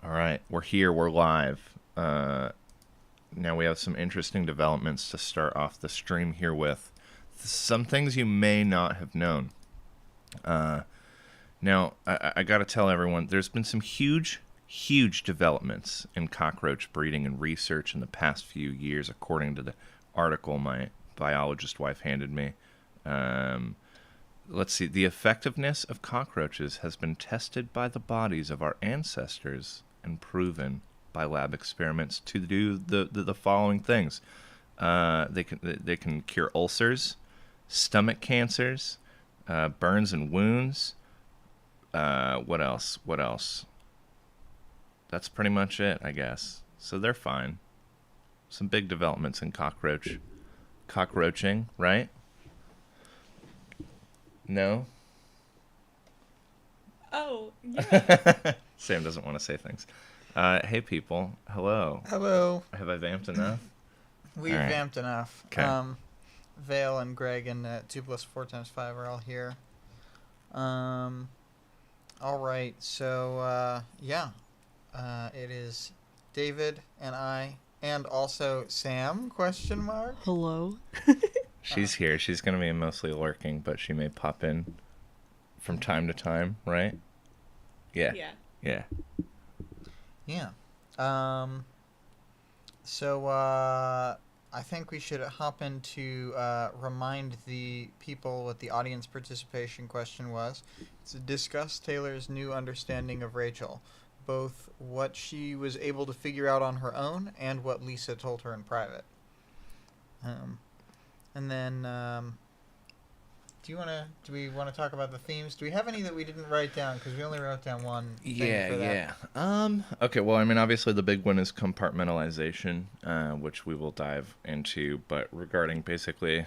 All right, we're here. We're live. Now we have some interesting developments to start off the stream here with. Some things you may not have known. Now, I got to tell everyone, there's been some huge developments in cockroach breeding and research in the past few years, according to the article my biologist wife handed me. Let's see. The effectiveness of cockroaches has been tested by the bodies of our ancestors and proven by lab experiments to do the following things. They can cure ulcers, stomach cancers, burns and wounds. What else? That's pretty much it, I guess. So they're fine. Some big developments in cockroaching, right? No? Oh, yeah. Sam doesn't want to say things. Hey, people. Hello. Hello. Have I vamped enough? We've All right. vamped enough. Okay. Vale and Greg and 2 + 4 × 5 are all here. All right. So, it is David and I, and also Sam, ? Hello. She's here. She's going to be mostly lurking, but she may pop in from time to time, right? Yeah. Yeah. So, I think we should hop into remind the people what the audience participation question was. It's to discuss Taylor's new understanding of Rachel, both what she was able to figure out on her own and what Lisa told her in private. And then, do we want to talk about the themes? Do we have any that we didn't write down? Because we only wrote down one thing for that. Okay, well, I mean, obviously the big one is compartmentalization, which we will dive into, but regarding basically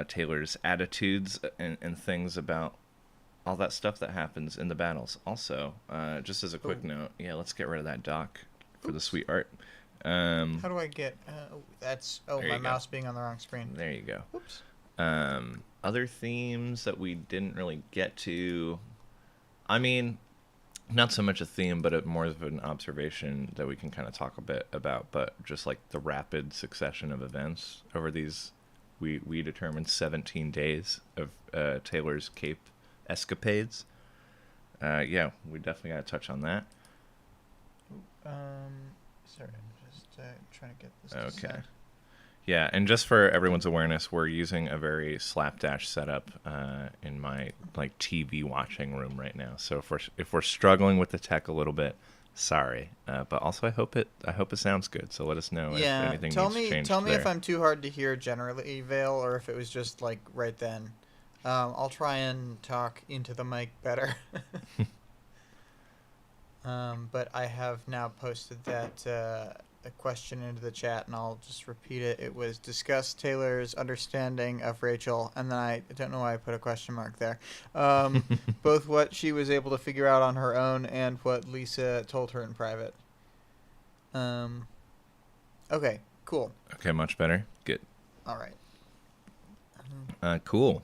Taylor's attitudes and things about all that stuff that happens in the battles. Also, just as a quick note, let's get rid of that doc for the sweet art. How do I get... my mouse being on the wrong screen. There you go. Oops. Other themes that we didn't really get to... I mean, not so much a theme, but more of an observation that we can kind of talk a bit about, but just like the rapid succession of events over these, we determined 17 days of Taylor's Cape escapades. We definitely got to touch on that. Sorry, I'm just trying to get this. Okay. Yeah, and just for everyone's awareness, we're using a very slapdash setup in my TV watching room right now. So if we're struggling with the tech a little bit, sorry. But also I hope it sounds good. So let us know if anything needs to change. Tell me if I'm too hard to hear generally, Vale, or if it was just right then. I'll try and talk into the mic better. But I have now posted that a question into the chat, and I'll just repeat it. It was discuss Taylor's understanding of Rachel, and then I don't know why I put a question mark there. Both what she was able to figure out on her own and what Lisa told her in private. Okay, cool. Okay, much better. Good. All right. Cool.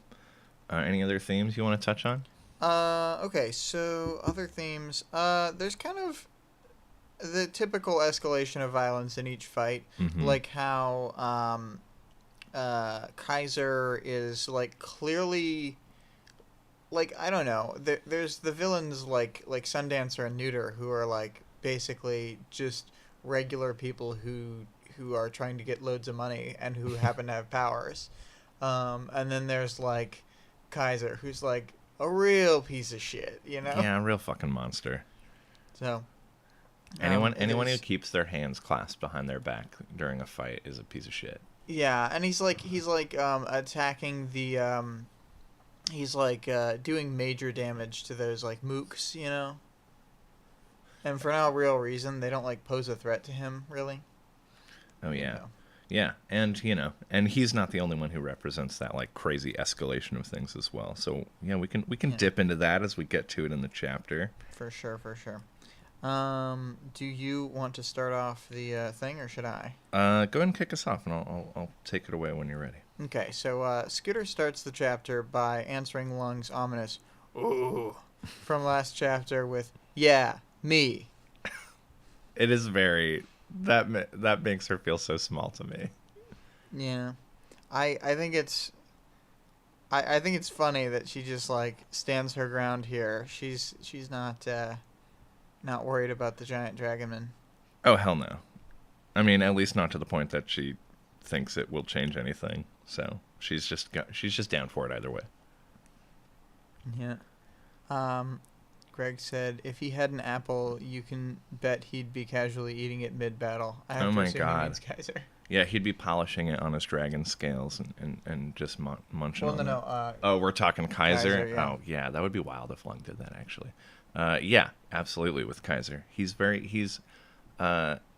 Any other themes you want to touch on? Okay, so other themes. There's kind of the typical escalation of violence in each fight, like how Kaiser is clearly, I don't know. There's the villains like Sundancer and Neuter, who are basically just regular people who are trying to get loads of money and who happen to have powers, and then there's Kaiser, who's a real piece of shit, you know? Yeah, a real fucking monster. So, anyone who keeps their hands clasped behind their back during a fight is a piece of shit. Yeah, and he's attacking the he's doing major damage to those mooks, you know? And for no real reason, they don't pose a threat to him, really. Oh yeah. You know. Yeah, and and he's not the only one who represents that crazy escalation of things as well. So yeah, we can dip into that as we get to it in the chapter. For sure. Do you want to start off the thing, or should I? Go ahead and kick us off, and I'll take it away when you're ready. Okay, so Scooter starts the chapter by answering Lung's ominous "ooh" from last chapter with "Yeah, me." It is very that makes her feel so small to me. Yeah, I think it's I think it's funny that she just like stands her ground here. She's not worried about the giant dragonman. Oh hell no. I mean, at least not to the point that she thinks it will change anything. So she's just down for it either way. Yeah. Greg said if he had an apple, you can bet he'd be casually eating it mid-battle. I have Oh to my assume God. He means Kaiser. Yeah, he'd be polishing it on his dragon scales and just munching Well, on no, it. no. Oh, we're talking Kaiser? Kaiser, yeah. Oh, yeah, that would be wild if Lung did that, actually. Yeah, absolutely with Kaiser. He's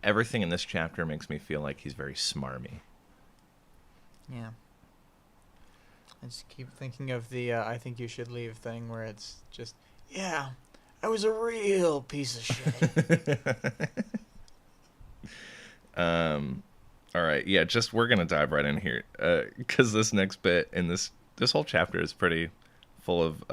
everything in this chapter makes me feel like he's very smarmy. Yeah. I just keep thinking of the I think you should leave thing where it's just, yeah, I was a real piece of shit. All right, yeah, we're gonna dive right in here because this next bit in this whole chapter is pretty full of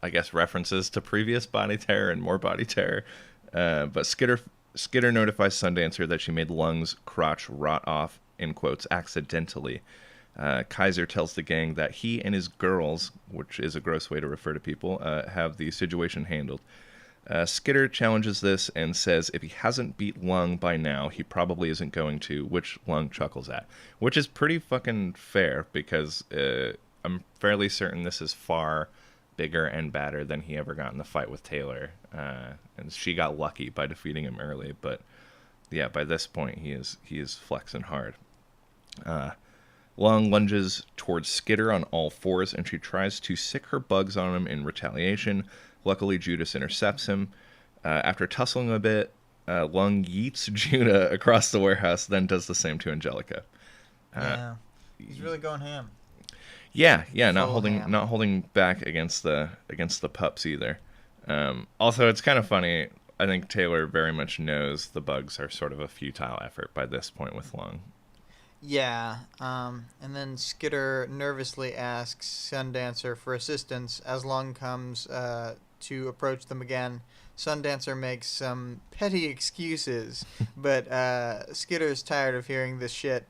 I guess references to previous body terror and more body terror. But Skitter notifies Sundancer that she made Lung's crotch rot off, in quotes, accidentally. Kaiser tells the gang that he and his girls, which is a gross way to refer to people, have the situation handled. Skitter challenges this and says if he hasn't beat Lung by now, he probably isn't going to, which Lung chuckles at. Which is pretty fucking fair, because I'm fairly certain this is far bigger and badder than he ever got in the fight with Taylor. And she got lucky by defeating him early, but yeah, by this point he is flexing hard. Lung lunges towards Skitter on all fours, and she tries to sick her bugs on him in retaliation. Luckily, Judas intercepts him. After tussling a bit, Lung yeets Judah across the warehouse, then does the same to Angelica. Yeah, he's really going ham. Yeah, not Full ham. holding back against the pups either. Also, it's kind of funny. I think Taylor very much knows the bugs are sort of a futile effort by this point with Lung. Yeah, and then Skitter nervously asks Sundancer for assistance as Lung comes to approach them again. Sundancer makes some petty excuses, but Skitter's tired of hearing this shit.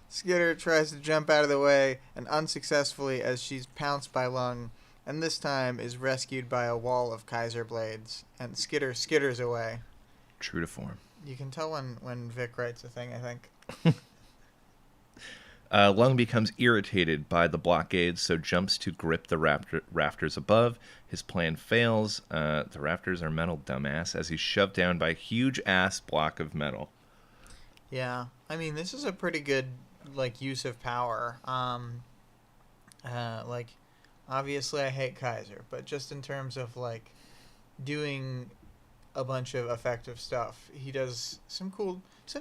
Skitter tries to jump out of the way, and unsuccessfully as she's pounced by Lung, and this time is rescued by a wall of Kaiser blades, and Skitter skitters away. True to form. You can tell when Vic writes a thing, I think. Lung becomes irritated by the blockades, so jumps to grip the rafters above. His plan fails. The rafters are metal, dumbass, as he's shoved down by a huge-ass block of metal. Yeah, I mean, this is a pretty good, use of power. Obviously I hate Kaiser, but just in terms of, doing a bunch of effective stuff, he does some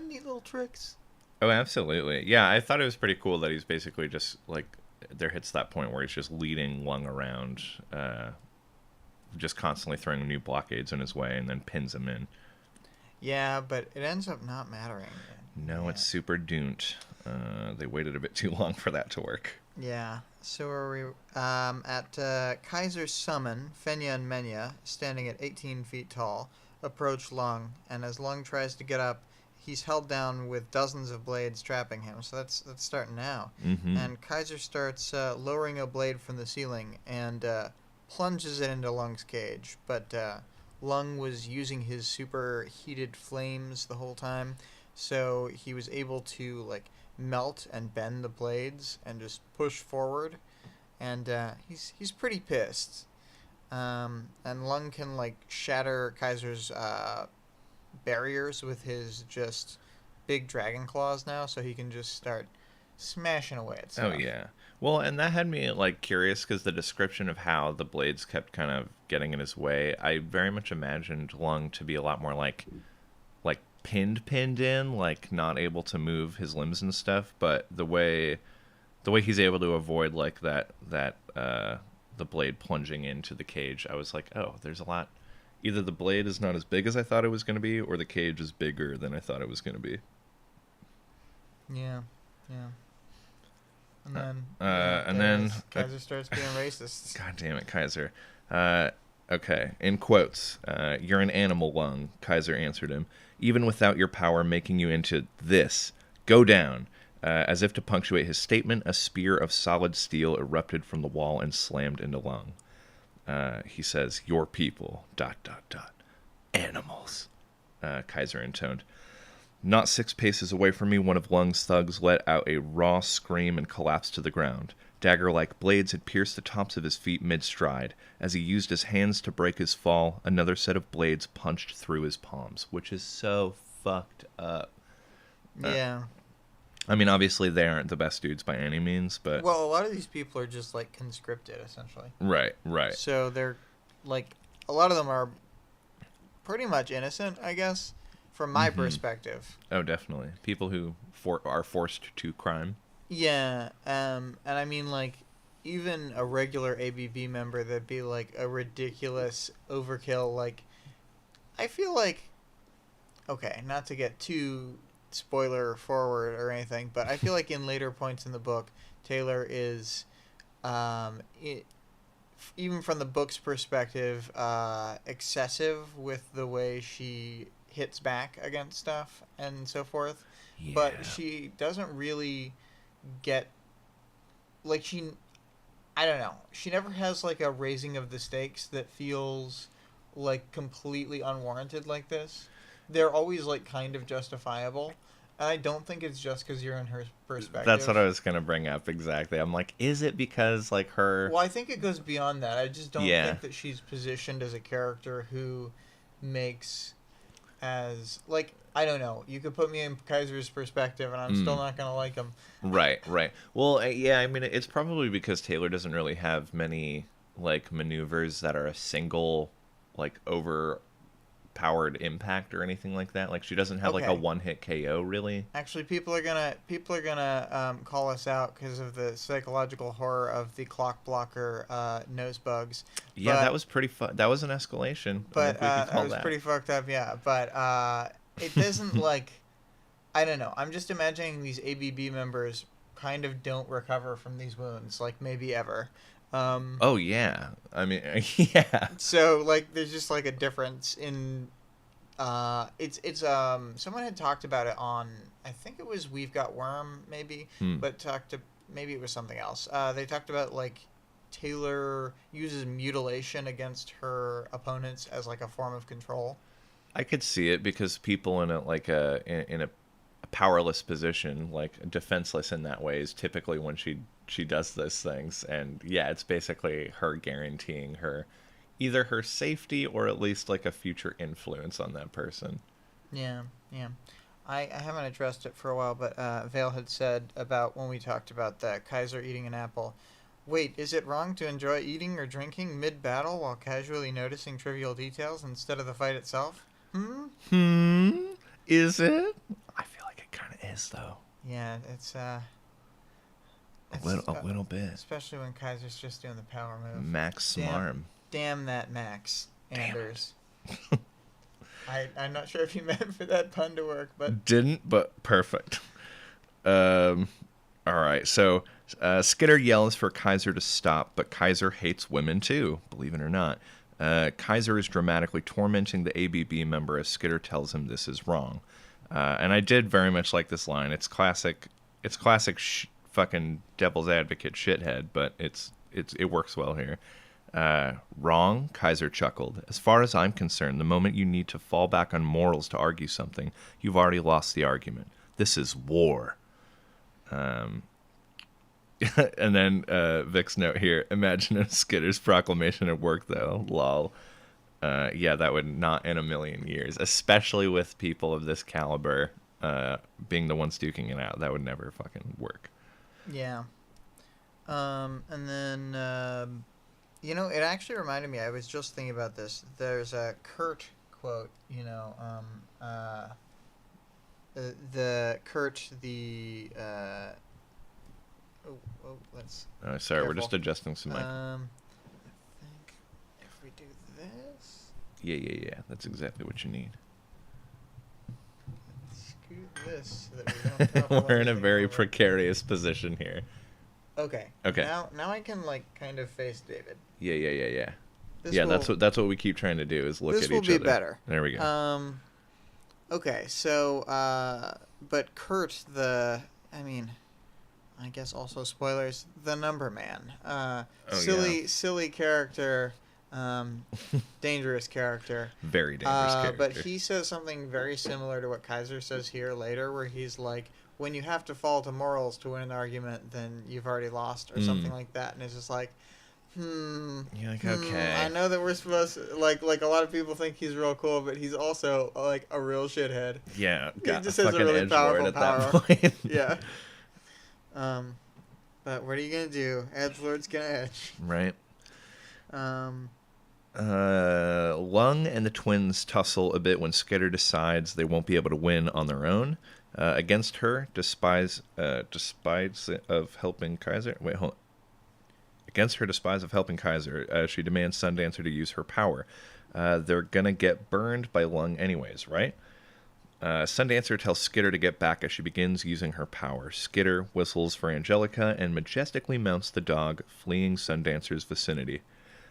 neat little tricks. Oh, absolutely. Yeah, I thought it was pretty cool that he's basically just, there hits that point where he's just leading Lung around, just constantly throwing new blockades in his way and then pins him in. Yeah, but it ends up not mattering. No, Yeah. It's super doomed. They waited a bit too long for that to work. Yeah, so are we at Kaiser's summon, Fenya and Menya, standing at 18 feet tall, approach Lung, and as Lung tries to get up, he's held down with dozens of blades trapping him, so that's starting now. Mm-hmm. And Kaiser starts lowering a blade from the ceiling and plunges it into Lung's cage, but Lung was using his super heated flames the whole time, so he was able to melt and bend the blades and just push forward, and he's pretty pissed. And Lung can shatter Kaiser's barriers with his just big dragon claws now, so he can just start smashing away at stuff. Oh yeah. Well, and that had me curious, because the description of how the blades kept kind of getting in his way, I very much imagined Lung to be a lot more like pinned in, not able to move his limbs and stuff. But the way he's able to avoid the blade plunging into the cage, I was like, oh, there's a lot. Either the blade is not as big as I thought it was going to be, or the cage is bigger than I thought it was going to be. Yeah. And then then Kaiser starts being racist. God damn it, Kaiser. Okay, in quotes, you're an animal lung, Kaiser answered him. Even without your power making you into this. Go down. As if to punctuate his statement, a spear of solid steel erupted from the wall and slammed into Lung. He says, your people, ... Animals, Kaiser intoned. Not 6 paces away from me, one of Lung's thugs let out a raw scream and collapsed to the ground. Dagger-like blades had pierced the tops of his feet mid-stride. As he used his hands to break his fall, another set of blades punched through his palms, which is so fucked up. Yeah. I mean, obviously they aren't the best dudes by any means, but... Well, a lot of these people are just, like, conscripted, essentially. Right. So they're, like, a lot of them are pretty much innocent, I guess, from my perspective. Oh, definitely. People who are forced to crime. Yeah, and I mean, like, even a regular ABB member, that'd be, like, a ridiculous overkill, like, I feel like, okay, not to get too spoiler forward or anything, but I feel like in later points in the book, Taylor is, even from the book's perspective, excessive with the way she hits back against stuff and so forth. Yeah. But she doesn't really get, like, I don't know, she never has, like, a raising of the stakes that feels, like, completely unwarranted like this. They're always, like, kind of justifiable. And I don't think it's just because you're in her perspective. That's what I was going to bring up, exactly. I'm like, is it because, like, her... Well, I think it goes beyond that. I just don't think that she's positioned as a character who makes as... Like, I don't know. You could put me in Kaiser's perspective, and I'm still not going to like him. Right. Well, yeah, I mean, it's probably because Taylor doesn't really have many, like, maneuvers that are a single, like, overpowered impact or anything like that. Like, she doesn't have like a one-hit KO, really. Actually, people are gonna call us out because of the psychological horror of the clock blocker nose bugs. Yeah, that was pretty that was an escalation. But that was pretty fucked up. Yeah, but it doesn't like, I don't know. I'm just imagining these ABB members kind of don't recover from these wounds, like maybe ever. Oh yeah, I mean, yeah. So like, there's just like a difference in, it's someone had talked about it on, I think it was We've Got Worm maybe, but maybe it was something else. They talked about like Taylor uses mutilation against her opponents as like a form of control. I could see it because people in a powerless position, like defenseless in that way, is typically when she does those things. And yeah, it's basically her guaranteeing her either her safety or at least like a future influence on that person. Yeah. I haven't addressed it for a while, but Vale had said about when we talked about the Kaiser eating an apple, wait, is it wrong to enjoy eating or drinking mid-battle while casually noticing trivial details instead of the fight itself? Is it? I feel like it kind of is, though. Yeah, it's a little bit. Especially when Kaiser's just doing the power move. Max Smarm. Damn that Max Anders. I'm not sure if you meant for that pun to work, but... Didn't, but perfect. All right, so Skitter yells for Kaiser to stop, but Kaiser hates women too, believe it or not. Kaiser is dramatically tormenting the ABB member as Skitter tells him this is wrong. And I did very much like this line. It's classic fucking devil's advocate shithead, but it works well here. Wrong? Kaiser chuckled. As far as I'm concerned, the moment you need to fall back on morals to argue something, you've already lost the argument. This is war. And then Vic's note here, imagine if Skitter's proclamation had worked, though. Lol. Yeah, that would not in a million years, especially with people of this caliber being the ones duking it out. That would never fucking work. Yeah. And then, it actually reminded me, I was just thinking about this. There's a Kurt quote, let's... Oh, sorry, careful. We're just adjusting some mic. I think if we do this... Yeah, that's exactly what you need. Scoot this so that we don't topple We're in a very over. precarious position here. Okay. Okay. Now I can, kind of face David. Yeah. That's what we keep trying to do is look at each other. This will be better. There we go. Okay, so but Kurt, I guess also spoilers, the number man. Silly character, dangerous character. Very dangerous character. But he says something very similar to what Kaiser says here later, where he's like, when you have to fall to morals to win an argument, then you've already lost, or something like that. And it's just like, You're like, okay. I know that we're supposed to, like a lot of people think he's real cool, but he's also like a real shithead. Yeah, He got just a has a fucking really edgelord at power. that point. Yeah. But what are you gonna do? Edgelord's gonna edge. Right. Um. Lung and the twins tussle a bit when Skitter decides they won't be able to win on their own. Against her, despise of helping Kaiser. Wait, hold on. Against her despise of helping Kaiser, she demands Sundancer to use her power. They're gonna get burned by Lung anyways, right? Sundancer tells Skitter to get back as she begins using her power. Skitter whistles for Angelica and majestically mounts the dog, fleeing Sundancer's vicinity.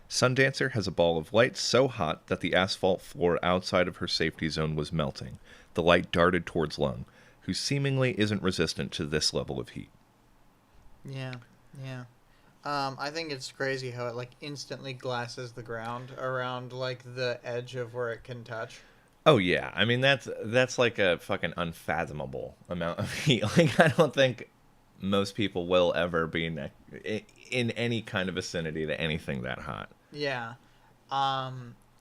Sundancer has a ball of light so hot that the asphalt floor outside of her safety zone was melting. The light darted towards Lung, who seemingly isn't resistant to this level of heat. Yeah. I think it's crazy how it like instantly glasses the ground around like the edge of where it can touch. Oh yeah, I mean that's like a fucking unfathomable amount of heat. Like I don't think most people will ever be in any kind of vicinity to anything that hot. Yeah.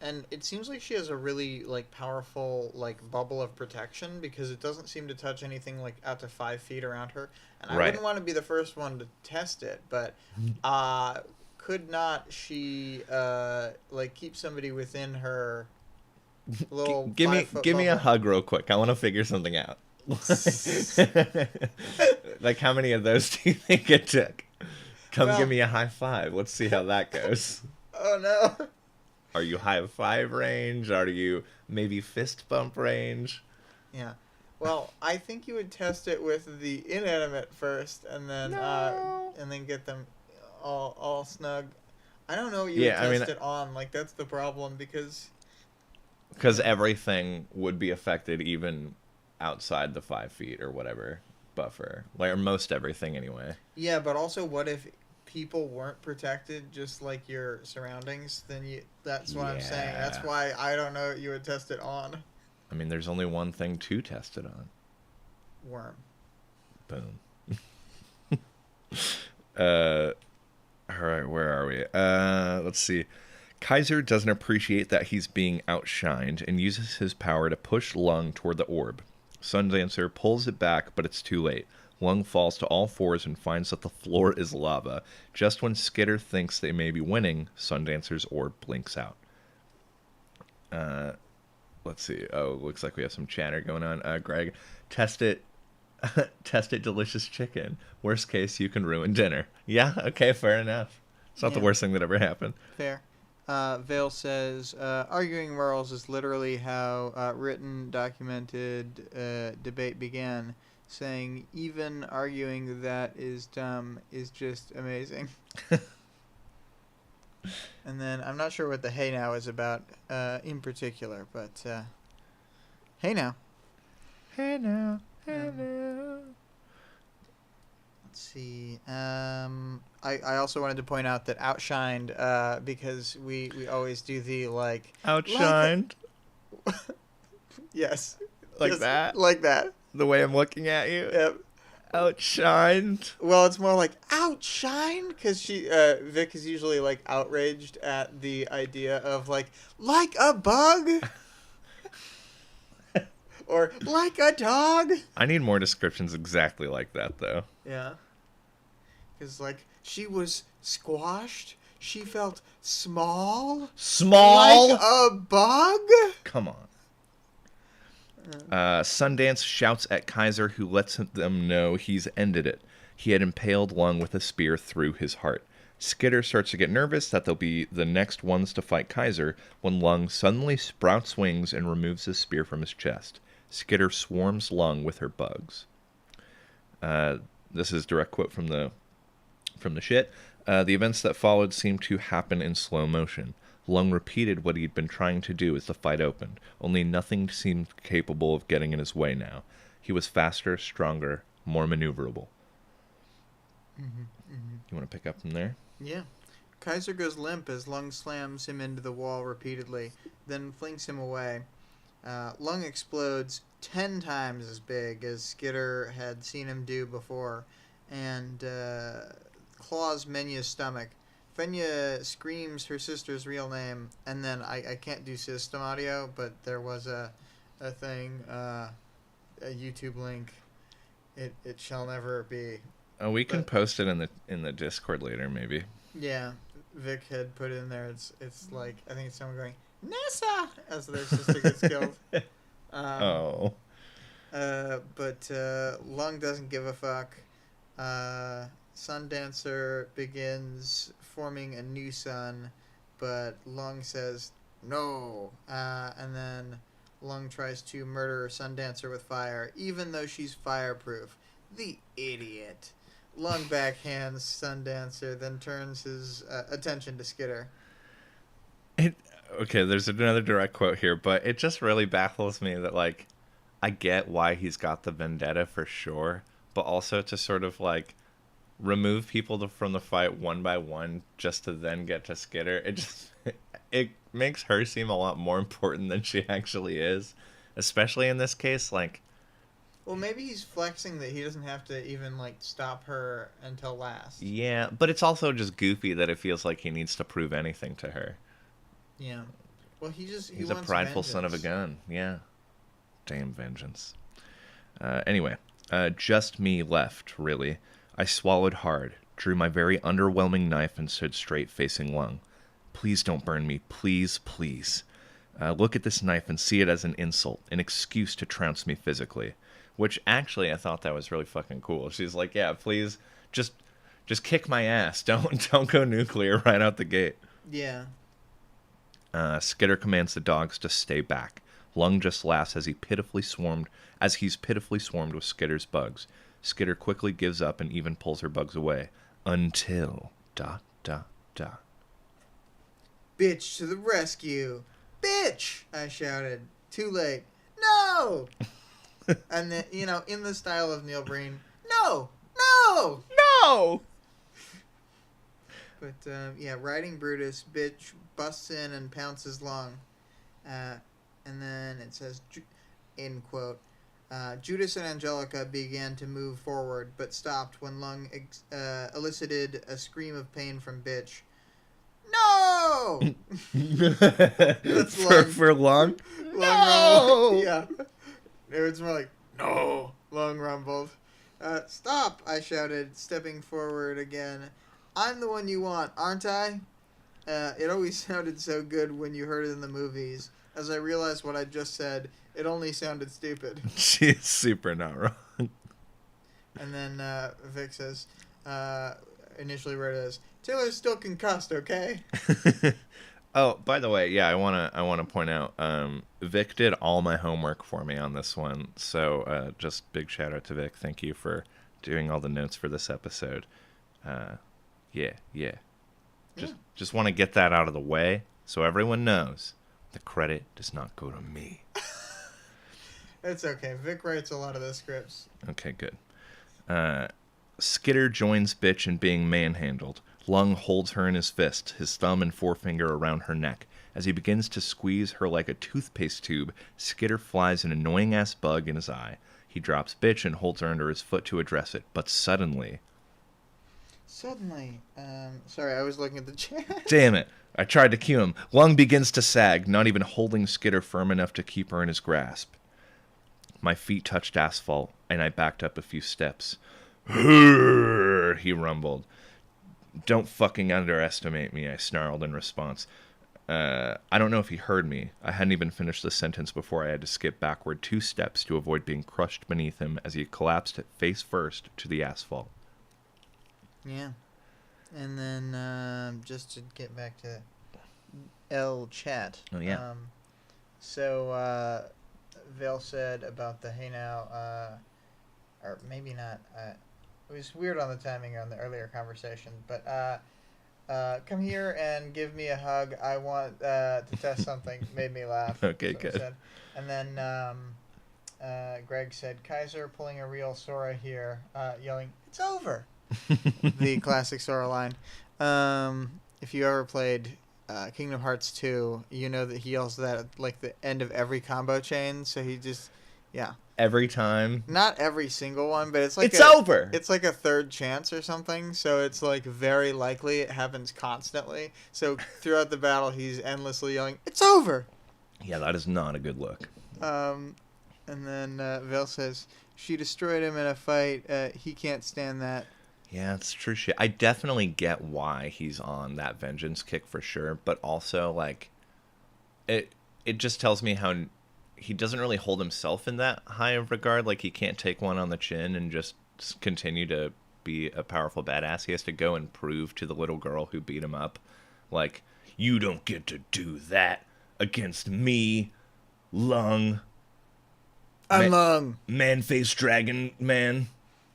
And it seems like she has a really like powerful like bubble of protection because it doesn't seem to touch anything like out to 5 feet around her. And I wouldn't want to be the first one to test it, but could not she like keep somebody within her little give me a hug real quick. I want to figure something out. Like how many of those do you think it took? Give me a high five. Let's see how that goes. Oh no. Are you high five range? Are you maybe fist bump range? Yeah. Well, I think you would test it with the inanimate first, and then get them all snug. I don't know what you would test it on. Like that's the problem because everything would be affected even outside the 5 feet or whatever buffer, like or most everything anyway. Yeah, but also what if people weren't protected just like your surroundings? Then that's what I'm saying. That's why I don't know what you would test it on. I mean, there's only one thing to test it on. Worm. Boom. All right, where are we? Let's see. Kaiser doesn't appreciate that he's being outshined and uses his power to push Lung toward the orb. Sundancer pulls it back, but it's too late. Lung falls to all fours and finds that the floor is lava. Just when Skitter thinks they may be winning, Sundancer's orb blinks out. Let's see. Oh, looks like we have some chatter going on. Greg, test it. Test it, delicious chicken. Worst case, you can ruin dinner. Yeah, okay, fair enough. It's not the worst thing that ever happened. Fair. Vale says, arguing morals is literally how written, documented debate began, saying even arguing that is dumb is just amazing. And then I'm not sure what the hey now is about in particular, but hey now. Hey now, hey now. Let's see. I also wanted to point out that outshined because we always do the like outshined. Yes. Like that? Like that. The way I'm looking at you? Yep. Outshined. Well, it's more like outshined because Vic is usually like outraged at the idea of like a bug or like a dog. I need more descriptions exactly like that though. Yeah. Because like she was squashed. She felt small. Small? Like a bug? Come on. Sundance shouts at Kaiser, who lets them know he's ended it. He had impaled Lung with a spear through his heart. Skitter starts to get nervous that they'll be the next ones to fight Kaiser when Lung suddenly sprouts wings and removes his spear from his chest. Skitter swarms Lung with her bugs. This is a direct quote from the shit. The events that followed seemed to happen in slow motion. Lung repeated what he'd been trying to do as the fight opened, only nothing seemed capable of getting in his way now. He was faster, stronger, more maneuverable. You want to pick up from there? Yeah. Kaiser goes limp as Lung slams him into the wall repeatedly, then flings him away. Lung explodes 10 times as big as Skitter had seen him do before, and claws Menya's stomach. Fenya screams her sister's real name, and then I can't do system audio, but there was a thing, a YouTube link. It shall never be. Oh, we can post it in the Discord later, maybe. Yeah, Vic had put it in there. It's like, I think it's someone going Nessa as their sister gets killed. But Lung doesn't give a fuck. Sundancer begins forming a new sun, but Lung says no. And then Lung tries to murder Sundancer with fire, even though she's fireproof. The idiot. Lung backhands Sundancer, then turns his attention to Skitter. Okay, there's another direct quote here, but it just really baffles me that, like, I get why he's got the vendetta for sure, but also to sort of, like, remove people from the fight one by one just to then get to Skitter. It makes her seem a lot more important than she actually is, especially in this case, like... Well, maybe he's flexing that he doesn't have to even, like, stop her until last. Yeah, but it's also just goofy that it feels like he needs to prove anything to her. Yeah. Well, he's a prideful son of a gun. Yeah. Damn vengeance. Anyway, just me left, really. I swallowed hard, drew my very underwhelming knife, and stood straight facing Lung. Please don't burn me. Please, please. Look at this knife and see it as an insult, an excuse to trounce me physically. Which, actually, I thought that was really fucking cool. She's like, yeah, please, just kick my ass. Don't go nuclear right out the gate. Yeah. Skitter commands the dogs to stay back. Lung just laughs as he's pitifully swarmed with Skitter's bugs. Skitter quickly gives up and even pulls her bugs away. Until... ... Bitch to the rescue! Bitch! I shouted. Too late. No! And then, in the style of Neil Breen, no! No! No! But, riding Brutus, bitch busts in and pounces Lung. And then it says, in quote, Judas and Angelica began to move forward, but stopped when Lung elicited a scream of pain from bitch. No! That's Lung. For Lung? No! Yeah. It was more like, no! Lung rumbled. Stop! I shouted, stepping forward again. I'm the one you want, aren't I? It always sounded so good when you heard it in the movies. As I realized what I just said, it only sounded stupid. She's super not wrong. And then Vic says, initially wrote it as, Taylor's still concussed, okay? Oh, by the way, yeah, I wanna point out, Vic did all my homework for me on this one, so just big shout out to Vic. Thank you for doing all the notes for this episode. Yeah. Just want to get that out of the way so everyone knows the credit does not go to me. It's okay. Vic writes a lot of the scripts. Okay, good. Skitter joins bitch in being manhandled. Lung holds her in his fist, his thumb and forefinger around her neck. As he begins to squeeze her like a toothpaste tube, Skitter flies an annoying-ass bug in his eye. He drops bitch and holds her under his foot to address it, but suddenly... Sorry, I was looking at the chat. Damn it. I tried to cue him. Lung begins to sag, not even holding Skitter firm enough to keep her in his grasp. My feet touched asphalt, and I backed up a few steps. He rumbled. Don't fucking underestimate me, I snarled in response. I don't know if he heard me. I hadn't even finished the sentence before I had to skip backward 2 steps to avoid being crushed beneath him as he collapsed face first to the asphalt. Yeah. And then, just to get back to L chat. Oh, yeah. So, Vale said about the hey now, or maybe not, it was weird on the timing on the earlier conversation, but come here and give me a hug. I want to test something. Made me laugh. Okay, That's what he good. said. And then Greg said, Kaiser pulling a real Sora here, yelling, "It's over!" The classic Sora line. If you ever played Kingdom Hearts 2, you know that he yells that at like the end of every combo chain. So he just, yeah. Every time. Not every single one, but it's like It's over! It's like a third chance or something. So it's like very likely it happens constantly. So throughout the battle, he's endlessly yelling, "It's over!" Yeah, that is not a good look. And then Vale says, she destroyed him in a fight. He can't stand that. Yeah, it's true shit. I definitely get why he's on that vengeance kick for sure, but also like it just tells me how he doesn't really hold himself in that high of regard. Like he can't take one on the chin and just continue to be a powerful badass. He has to go and prove to the little girl who beat him up, like, you don't get to do that against me, Lung. I'm Lung. Man-faced dragon man.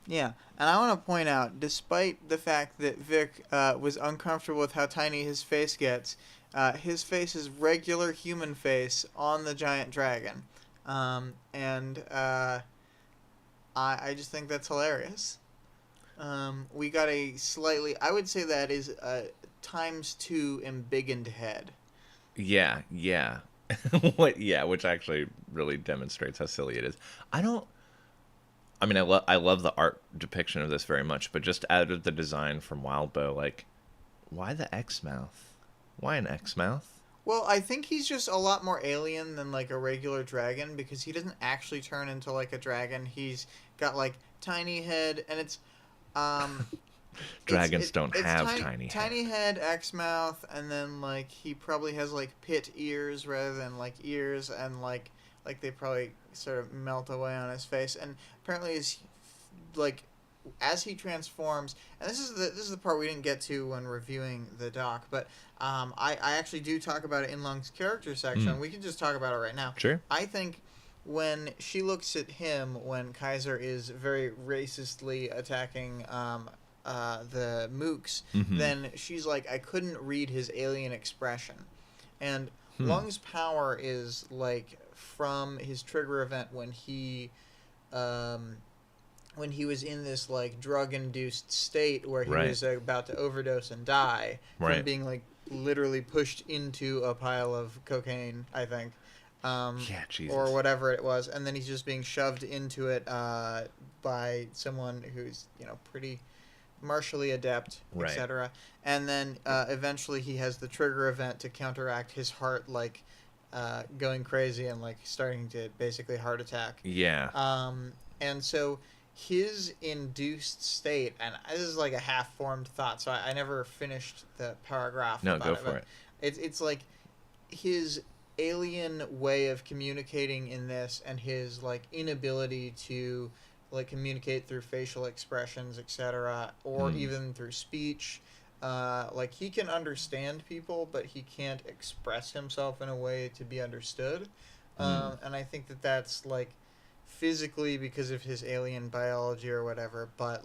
Yeah, and I want to point out, despite the fact that Vic was uncomfortable with how tiny his face gets, his face is regular human face on the giant dragon. And I just think that's hilarious. We got a slightly, I would say that is a ×2 embiggened head. Yeah. Which actually really demonstrates how silly it is. I love the art depiction of this very much, but just out of the design from Wildbow, like, why the X mouth? Why an X mouth? Well, I think he's just a lot more alien than like a regular dragon because he doesn't actually turn into like a dragon. He's got like tiny head, and it's Dragons don't have tiny head. Tiny head, X mouth, and then like he probably has like pit ears rather than like ears, and like they probably sort of melt away on his face. And apparently, is like as he transforms, and this is the part we didn't get to when reviewing the doc, but I actually do talk about it in Lung's character section. We can just talk about it right now. Sure. I think when she looks at him, when Kaiser is very racistly attacking the mooks, then she's like, I couldn't read his alien expression. And Lung's power is like from his trigger event when he was in this like drug-induced state where he was about to overdose and die from being like literally pushed into a pile of cocaine, I think. Jesus. Or whatever it was, and then he's just being shoved into it by someone who's pretty martially adept, etc. And then eventually he has the trigger event to counteract his heart like going crazy and like starting to basically heart attack. Yeah. And so his induced state, and this is like a half-formed thought, so I never finished the paragraph. No, about go it, for it. It's like his alien way of communicating in this, and his like inability to like communicate through facial expressions, etc., or even through speech. Like he can understand people, but he can't express himself in a way to be understood. And I think that that's like physically because of his alien biology or whatever, but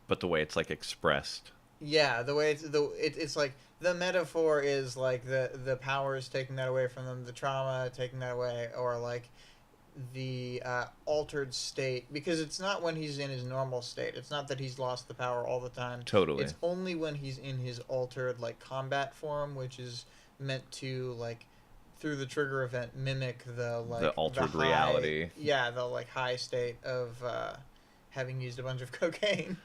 but the way it's like expressed. Yeah, the way it's like the metaphor is like the powers taking that away from them, the trauma taking that away, or like the altered state, because it's not when he's in his normal state. It's not that he's lost the power all the time. Totally. It's only when he's in his altered like combat form, which is meant to like through the trigger event mimic the altered high, reality. Yeah, the like high state of having used a bunch of cocaine.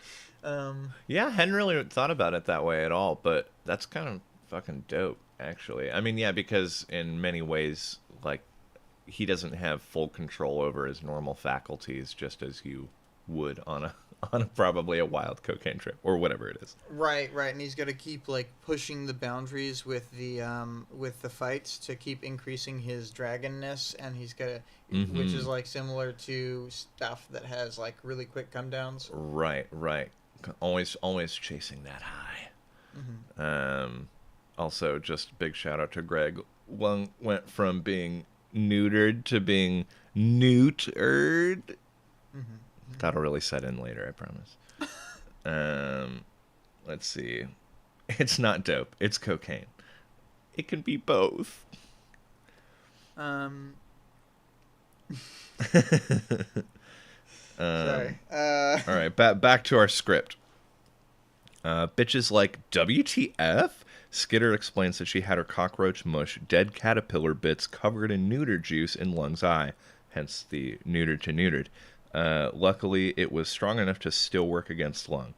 Yeah, I hadn't really thought about it that way at all, but that's kind of fucking dope, actually. I mean, yeah, because in many ways, like, he doesn't have full control over his normal faculties, just as you would on probably a wild cocaine trip or whatever it is. Right, and he's got to keep like pushing the boundaries with the fights to keep increasing his dragonness, and he's got to, which is like similar to stuff that has like really quick come downs. Right. Always chasing that high. Also, just big shout out to Greg. Lung went from being neutered to being neutered. That'll really set in later, I promise. Let's see. It's not dope. It's cocaine. It can be both. Sorry. All right, back to our script. Bitches like WTF? Skitter explains that she had her cockroach mush dead caterpillar bits covered in neuter juice in Lung's eye, hence the neutered to neutered. Luckily, it was strong enough to still work against Lung.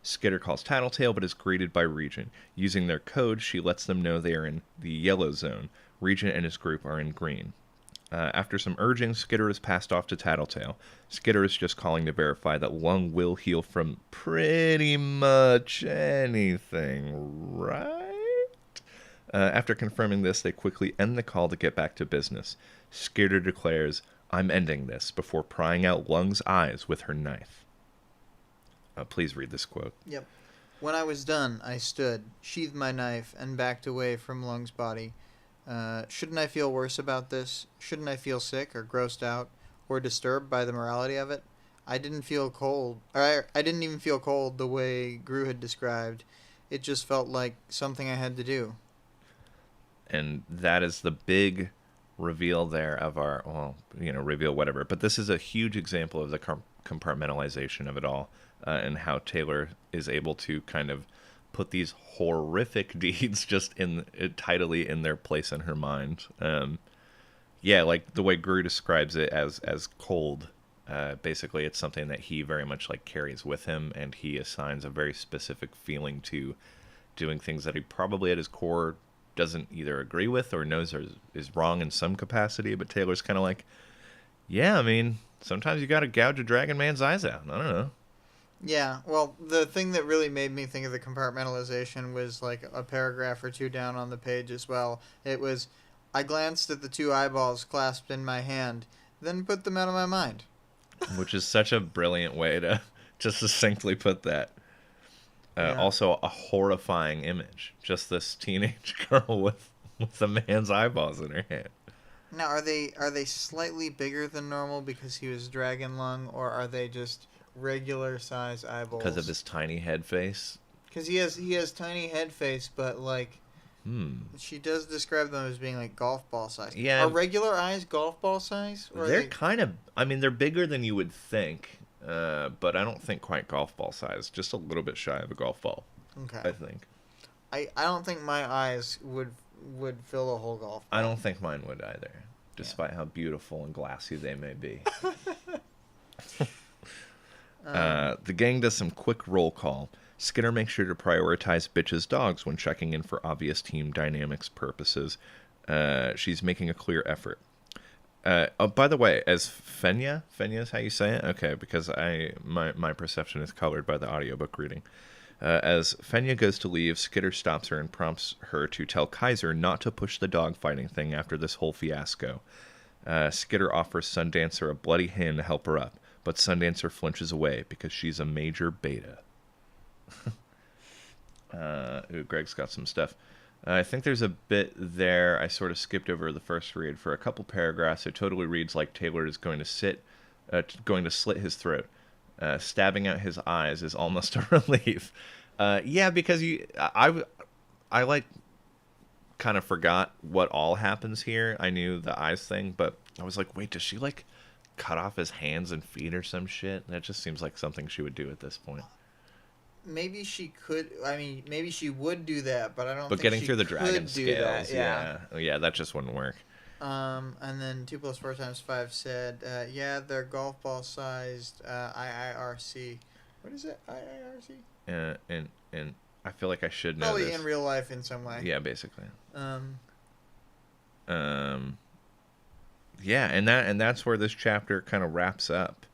Skitter calls Tattletale, but is greeted by Regent. Using their code, she lets them know they are in the yellow zone. Regent and his group are in green. After some urging, Skitter is passed off to Tattletale. Skitter is just calling to verify that Lung will heal from pretty much anything, right? After confirming this, they quickly end the call to get back to business. Skitter declares, "I'm ending this," before prying out Lung's eyes with her knife. Please read this quote. Yep. When I was done, I stood, sheathed my knife, and backed away from Lung's body. Shouldn't I feel worse about this? Shouldn't I feel sick or grossed out or disturbed by the morality of it? I didn't feel cold. I didn't even feel cold the way Gru had described. It just felt like something I had to do. And that is the big reveal there of our, reveal whatever. But this is a huge example of the compartmentalization of it all, and how Taylor is able to kind of put these horrific deeds just tidily in their place in her mind. Like the way Gru describes it as cold. Basically, it's something that he very much like carries with him, and he assigns a very specific feeling to doing things that he probably at his core doesn't either agree with or knows is wrong in some capacity. But Taylor's kind of like, yeah, I mean, sometimes you got to gouge a dragon man's eyes out. I don't know. Yeah, well, the thing that really made me think of the compartmentalization was like a paragraph or two down on the page as well. It was, I glanced at the two eyeballs clasped in my hand, then put them out of my mind. Which is such a brilliant way to succinctly put that. Also, a horrifying image. Just this teenage girl with a man's eyeballs in her hand. Now, are they slightly bigger than normal because he was dragon lung, or are they just regular size eyeballs? Because of his tiny head face. Because he has tiny head face, but like, she does describe them as being like golf ball size. Yeah. Are regular eyes golf ball size? Or they're kind of. I mean, they're bigger than you would think. But I don't think quite golf ball size. Just a little bit shy of a golf ball. Okay. I think. I don't think my eyes would fill a whole golf ball. I don't think mine would either, despite how beautiful and glassy they may be. The gang does some quick roll call. Skinner makes sure to prioritize Bitch's dogs when checking in for obvious team dynamics purposes. She's making a clear effort. By the way, as Fenya is how you say it? Okay, because my perception is colored by the audiobook reading. As Fenya goes to leave, Skitter stops her and prompts her to tell Kaiser not to push the dogfighting thing after this whole fiasco. Skitter offers Sundancer a bloody hand to help her up, but Sundancer flinches away because she's a major beta. Greg's got some stuff. I think there's a bit there I sort of skipped over the first read for a couple paragraphs. It totally reads like Taylor is going to slit his throat. Stabbing out his eyes is almost a relief. Yeah, because I like kind of forgot what all happens here. I knew the eyes thing, but I was like, wait, does she like cut off his hands and feet or some shit? That just seems like something she would do at this point. Maybe she could. I mean, maybe she would do that, but I don't. But think getting she through the dragon could do scales, that. Yeah, that just wouldn't work. And then 2 + 4 × 5 said, yeah, they're golf ball sized IIRC. What is it? IIRC? And I feel like I should know Probably this. in real life in some way. Yeah, basically. Yeah, and that's where this chapter kind of wraps up.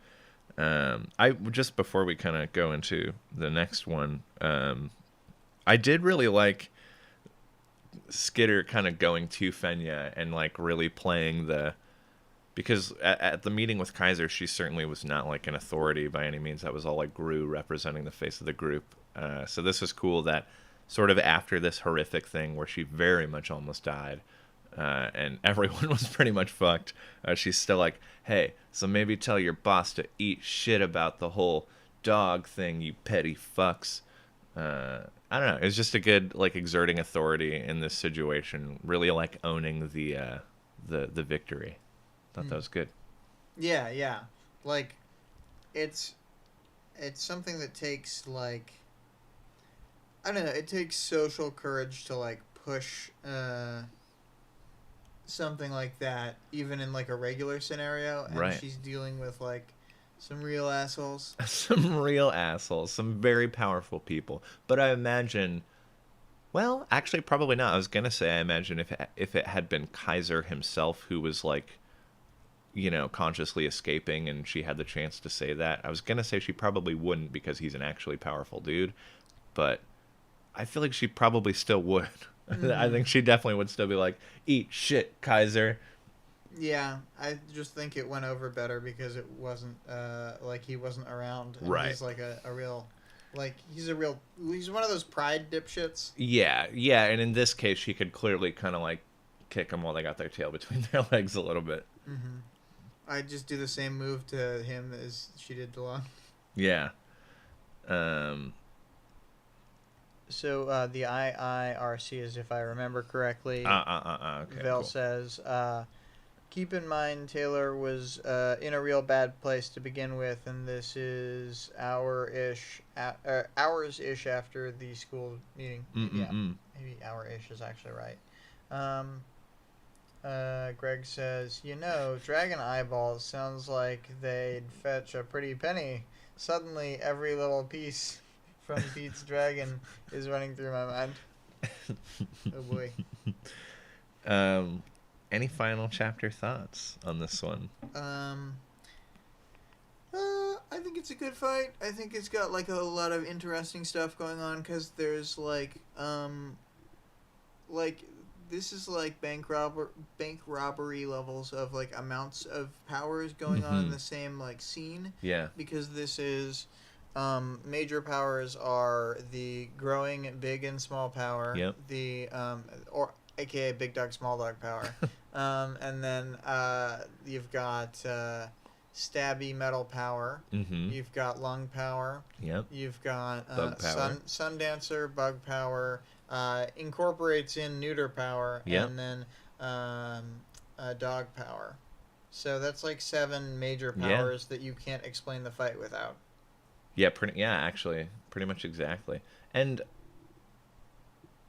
I just before we kind of go into the next one, I did really like Skitter kind of going to Fenya and like really playing because at the meeting with Kaiser, she certainly was not like an authority by any means. That was all like Gru representing the face of the group. So this was cool that sort of after this horrific thing where she very much almost died, and everyone was pretty much fucked, she's still like, hey, so maybe tell your boss to eat shit about the whole dog thing, you petty fucks. I don't know. It was just a good like exerting authority in this situation, really like owning the victory. Thought that was good. Yeah, yeah. Like it's something that takes like I don't know, it takes social courage to like push something like that even in like a regular scenario, and Right. she's dealing with like some real assholes. Some real assholes, some very powerful people. But I imagine, well, actually, probably not. I was gonna say, I imagine if it had been Kaiser himself who was like, consciously escaping, and she had the chance to say that, I was gonna say she probably wouldn't because he's an actually powerful dude. But I feel like she probably still would. I think she definitely would still be like, "Eat shit, Kaiser." Yeah, I just think it went over better because it wasn't like he wasn't around, and Right. he's like a real like he's one of those pride dipshits. Yeah, yeah, and in this case, she could clearly kind of like kick them while they got their tail between their legs a little bit. Mm-hmm. I just do the same move to him as she did to Lon. Yeah. Um. So the IIRC is, if I remember correctly, Okay. Vel Cool. says, keep in mind Taylor was in a real bad place to begin with, and this is hours-ish after the school meeting. Yeah, maybe hour-ish is actually right. Greg says, Dragon Eyeballs sounds like they'd fetch a pretty penny. Suddenly, every little piece from Pete's Dragon is running through my mind. Oh boy. Any final chapter thoughts on this one? I think it's a good fight. I think it's got like a lot of interesting stuff going on because there's like this is like bank robbery levels of like amounts of powers going on in the same like scene. Yeah. Because this is major powers are the growing big and small power. Yep. The or aka big dog small dog power. And then you've got stabby metal power. Mm-hmm. You've got lung power. Yep. You've got Bug power. sun dancer bug power. Incorporates in neuter power. Yep. And then dog power. So that's like 7 major powers that you can't explain the fight without. Yeah, actually, pretty much exactly. And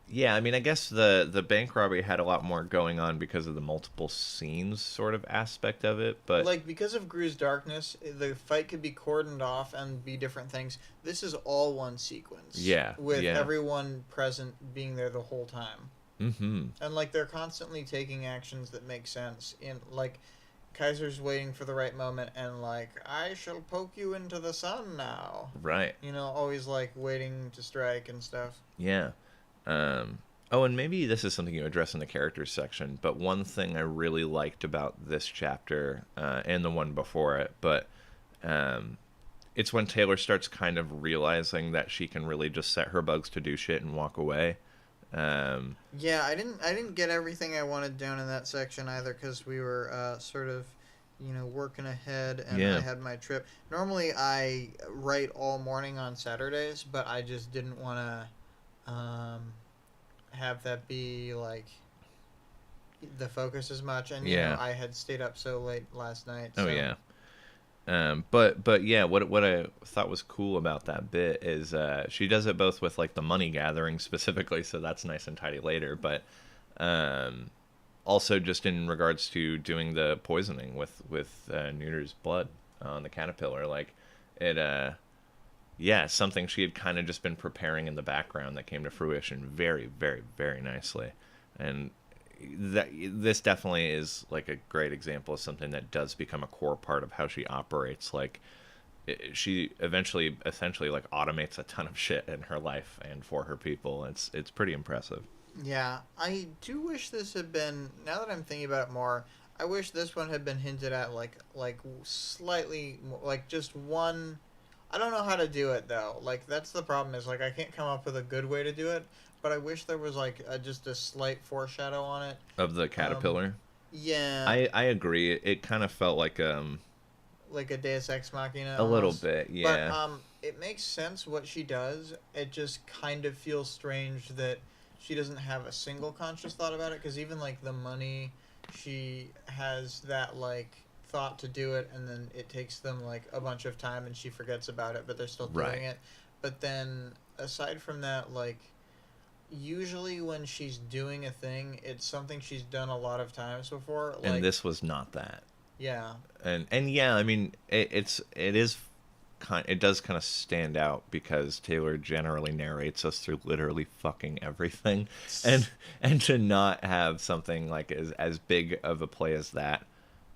yeah, I mean, I guess the bank robbery had a lot more going on because of the multiple scenes sort of aspect of it, but like because of Gru's darkness, the fight could be cordoned off and be different things. This is all one sequence. Yeah, with yeah. everyone present being there the whole time. Mm-hmm. And like they're constantly taking actions that make sense. In like Kaiser's waiting for the right moment and like, I shall poke you into the sun now. Right. Always like waiting to strike and stuff. Yeah. Oh, and maybe this is something you address in the characters section, but one thing I really liked about this chapter, and the one before it, but it's when Taylor starts kind of realizing that she can really just set her bugs to do shit and walk away. Yeah, I didn't get everything I wanted down in that section either because we were sort of, working ahead and I had my trip. Normally I write all morning on Saturdays, but I just didn't want to have that be like the focus as much. And I had stayed up so late last night. So. Oh yeah. But yeah, what I thought was cool about that bit is she does it both with like the money gathering specifically, so that's nice and tidy later, but also just in regards to doing the poisoning with Neuter's blood on the caterpillar, like it something she had kind of just been preparing in the background that came to fruition very, very, very nicely. And this definitely is like a great example of something that does become a core part of how she operates. Like she essentially like automates a ton of shit in her life and for her people. It's pretty impressive. Yeah, I do wish this had been, now that I'm thinking about it more, I wish this one had been hinted at like slightly like just one. I don't know how to do it though. Like that's the problem is like I can't come up with a good way to do it. But I wish there was like just a slight foreshadow on it Of the caterpillar. Yeah. I agree. It kind of felt like like a Deus Ex Machina. A little Almost. bit, yeah. But it makes sense what she does. It just kind of feels strange that she doesn't have a single conscious thought about it. Because even like the money, she has that like thought to do it, and then it takes them like a bunch of time, and she forgets about it, but they're still doing it. But then aside from that, like, usually when she's doing a thing, it's something she's done a lot of times before. Like, And this was not that. Yeah. And yeah, I mean, it does kind of stand out because Taylor generally narrates us through literally fucking everything, and to not have something like as big of a play as that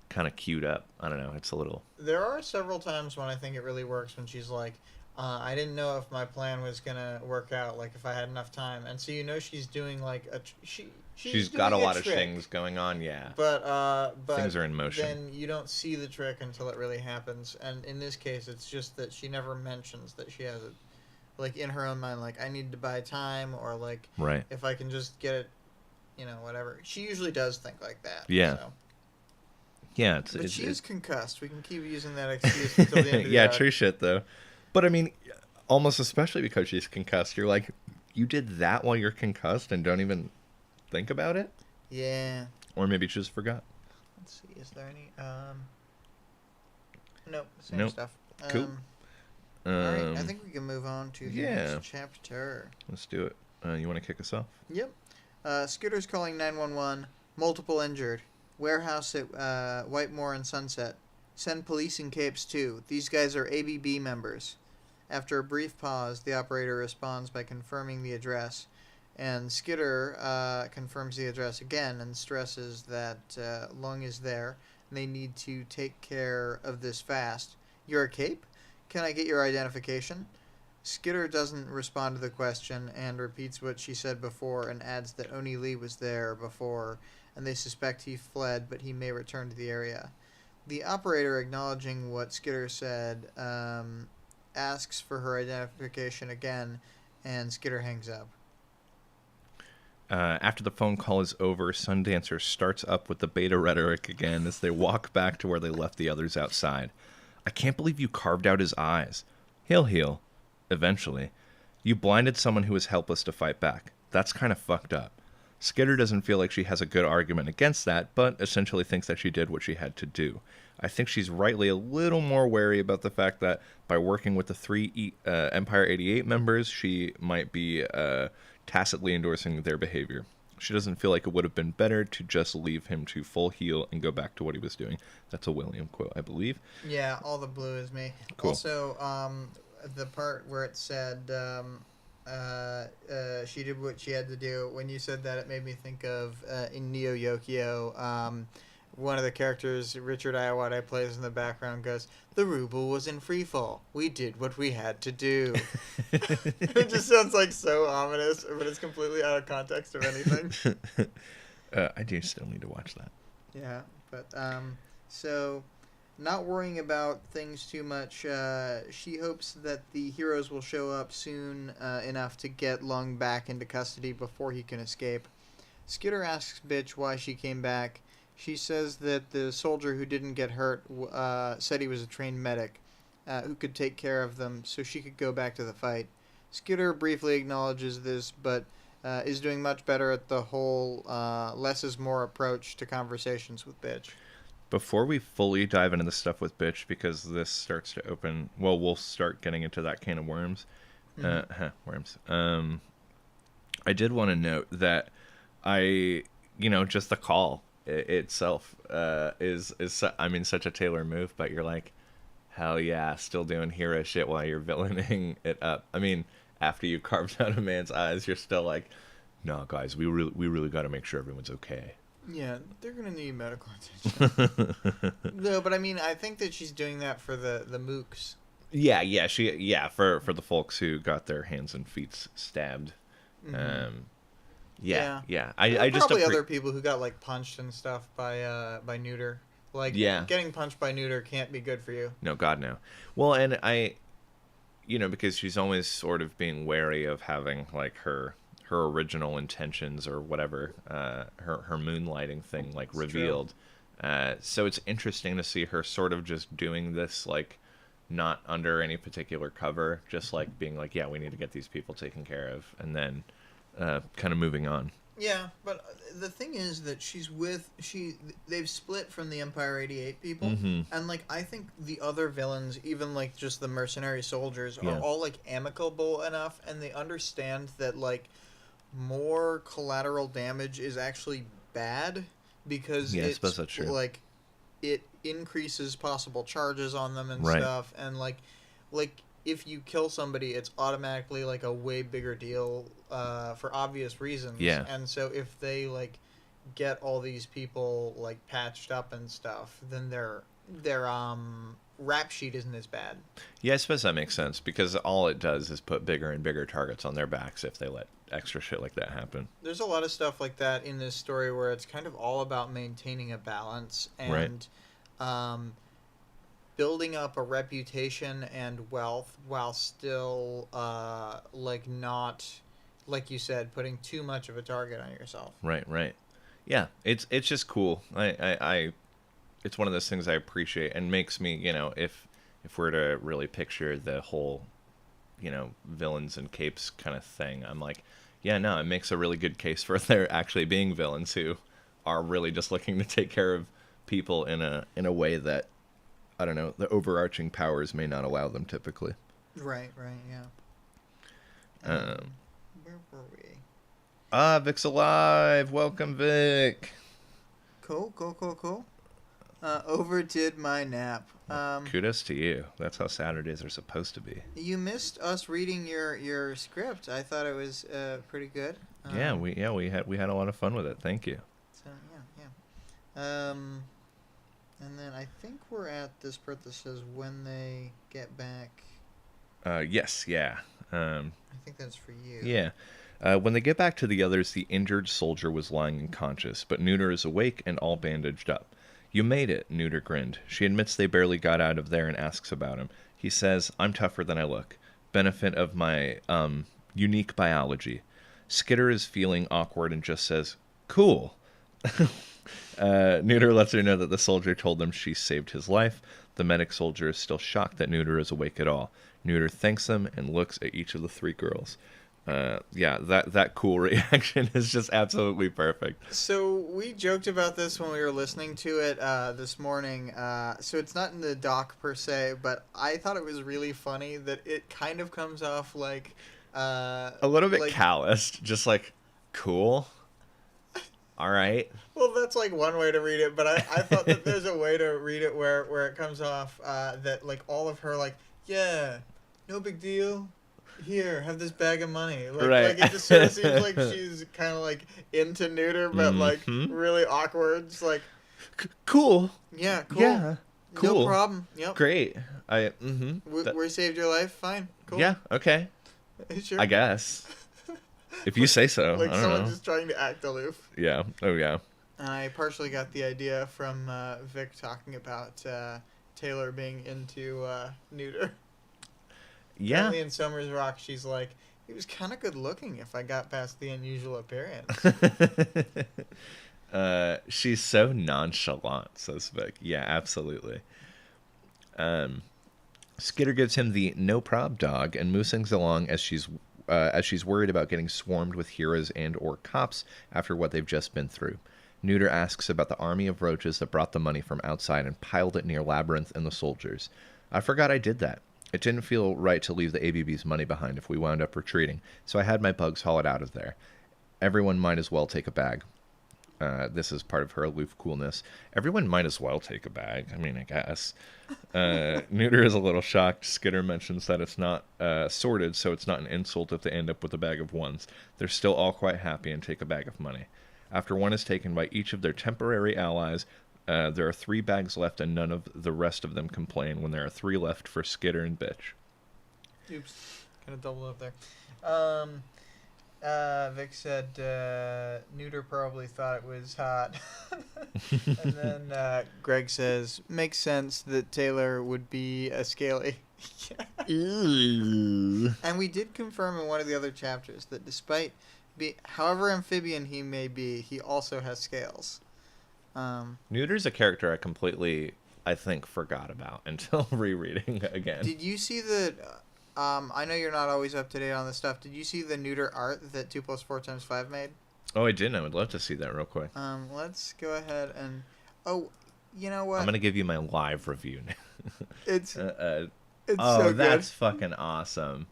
kind of queued up, I don't know, it's a little. There are several times when I think it really works when she's like, I didn't know if my plan was gonna work out, like if I had enough time, and so she's doing like she's got a lot of trick, things going on, yeah. but things are in motion. Then you don't see the trick until it really happens, and in this case, it's just that she never mentions that she has it, like in her own mind, like I need to buy time, or like if I can just get it, whatever. She usually does think like that. Yeah. So. Yeah, but she is concussed. We can keep using that excuse until the end of the yeah, arc. true shit though. But I mean, almost especially because she's concussed, you're like, you did that while you're concussed and don't even think about it? Yeah. Or maybe she just forgot. Let's see, is there any nope, same stuff. Cool. Alright, I think we can move on to the next chapter. Let's do it. You want to kick us off? Yep. Scooter's calling 911. Multiple injured. Warehouse at Whitemore and Sunset. Send police in capes too. These guys are ABB members. After a brief pause, the operator responds by confirming the address, and Skitter confirms the address again and stresses that Lung is there, and they need to take care of this fast. You're a cape? Can I get your identification? Skitter doesn't respond to the question and repeats what she said before and adds that Oni Lee was there before, and they suspect he fled, but he may return to the area. The operator, acknowledging what Skitter said, asks for her identification again, and Skitter hangs up. After the phone call is over, Sundancer starts up with the beta rhetoric again as they walk back to where they left the others outside. I can't believe you carved out his eyes. He'll heal. Eventually. You blinded someone who was helpless to fight back. That's kind of fucked up. Skitter doesn't feel like she has a good argument against that, but essentially thinks that she did what she had to do. I think she's rightly a little more wary about the fact that by working with the three Empire 88 members, she might be tacitly endorsing their behavior. She doesn't feel like it would have been better to just leave him to full heal and go back to what he was doing. That's a William quote, I believe. Yeah, all the blue is me. Cool. Also, the part where it said she did what she had to do, when you said that, it made me think of in Neo Yokio, one of the characters, Richard Iowade, plays in the background, goes, "The ruble was in free fall. We did what we had to do." It just sounds like so ominous, but it's completely out of context of anything. I do still need to watch that. Yeah, but so not worrying about things too much, she hopes that the heroes will show up soon enough to get Lung back into custody before he can escape. Skitter asks Bitch why she came back. She says that the soldier who didn't get hurt said he was a trained medic who could take care of them, so she could go back to the fight. Skitter briefly acknowledges this, but is doing much better at the whole less is more approach to conversations with Bitch. Before we fully dive into the stuff with Bitch, because this starts to open, well, we'll start getting into that can of worms. Worms. I did want to note that just the call itself is I mean, such a Taylor move, but you're like, hell yeah, still doing hero shit while you're villaining it up. I mean, after you carved out a man's eyes, you're still like, no, guys, we really got to make sure everyone's okay. Yeah, they're gonna need medical attention. No, but I mean, I think that she's doing that for the mooks. Yeah, for the folks who got their hands and feet stabbed. Mm-hmm. I just probably other people who got like punched and stuff by Neuter. Like, getting punched by Neuter can't be good for you. No, God, no. Well, and because she's always sort of being wary of having like her original intentions or whatever, her moonlighting thing like revealed. So it's interesting to see her sort of just doing this, like, not under any particular cover, just like being like, yeah, we need to get these people taken care of, and then kind of moving on. Yeah, but the thing is that they've split from the Empire 88 people, and like I think the other villains, even like just the mercenary soldiers, are all like amicable enough, and they understand that like more collateral damage is actually bad because I suppose that's true. Like it increases possible charges on them and stuff, and like if you kill somebody, it's automatically like a way bigger deal for obvious reasons. Yeah. And so if they like get all these people like patched up and stuff, then their rap sheet isn't as bad. Yeah, I suppose that makes sense because all it does is put bigger and bigger targets on their backs if they let extra shit like that happen. There's a lot of stuff like that in this story where it's kind of all about maintaining a balance and building up a reputation and wealth while still like not, like you said, putting too much of a target on yourself. Right. Yeah, it's just cool. I it's one of those things I appreciate and makes me, if we're to really picture the whole, villains and capes kind of thing, I'm like, yeah, no, it makes a really good case for there actually being villains who are really just looking to take care of people in a way that, I don't know, the overarching powers may not allow them typically. Right, yeah. Where were we? Vic's alive. Welcome, Vic. Cool. Overdid my nap. Kudos to you. That's how Saturdays are supposed to be. You missed us reading your script. I thought it was pretty good. We had a lot of fun with it. Thank you. So yeah. And then I think we're at this part that says when they get back. Yes, yeah. I think that's for you. Yeah. When they get back to the others, the injured soldier was lying unconscious, but Neuter is awake and all bandaged up. You made it, Neuter grinned. She admits they barely got out of there and asks about him. He says, I'm tougher than I look. Benefit of my, unique biology. Skitter is feeling awkward and just says, cool. Neuter lets her know that the soldier told them she saved his life. The medic soldier is still shocked that Neuter is awake at all. Neuter thanks them and looks at each of the three girls. That cool reaction is just absolutely perfect. So we joked about this when we were listening to it this morning. So it's not in the doc per se, but I thought it was really funny that it kind of comes off like a little bit calloused, just like cool. All right. Well, that's like one way to read it, but I thought that there's a way to read it where it comes off that like all of her like, yeah, no big deal. Here, have this bag of money. Like it just sort of seems like she's kind of like into Neuter, but like really awkward. It's like cool. Yeah, cool. Yeah, cool. No problem. Yep. Great. We saved your life. Fine. Cool. Yeah. Okay. Sure. I guess. If you say so. Like I don't someone know. just trying to act aloof. Yeah. Oh yeah. I partially got the idea from Vic talking about Taylor being into Neuter. Yeah. Apparently in Summers Rock, she's like, he was kind of good looking if I got past the unusual appearance. She's so nonchalant, says Vic. Yeah, absolutely. Skitter gives him the no prob dog, and Moo sings along as she's worried about getting swarmed with heroes and or cops after what they've just been through. Neuter asks about the army of roaches that brought the money from outside and piled it near Labyrinth and the soldiers. I forgot I did that. It didn't feel right to leave the ABB's money behind if we wound up retreating, so I had my bugs haul it out of there. Everyone might as well take a bag. This is part of her aloof coolness. Everyone might as well take a bag. I mean, I guess. Neuter is a little shocked. Skitter mentions that it's not sorted, so it's not an insult if they end up with a bag of ones. They're still all quite happy and take a bag of money. After one is taken by each of their temporary allies, there are 3 bags left, and none of the rest of them complain when there are 3 left for Skitter and Bitch. Oops. Kind of doubled up there. Vic said Neuter probably thought it was hot. And then Greg says, makes sense that Taylor would be a scaly. Ooh. And we did confirm in one of the other chapters that despite however amphibian he may be, he also has scales. Neuter's a character I completely, I think, forgot about until rereading again. Did you see the? I know you're not always up to date on this stuff. Did you see the neuter art that 2 + 4 × 5 made? Oh, I didn't. I would love to see that real quick. Let's go ahead and. Oh, you know what? I'm gonna give you my live review now. It's oh, so good. that's fucking awesome.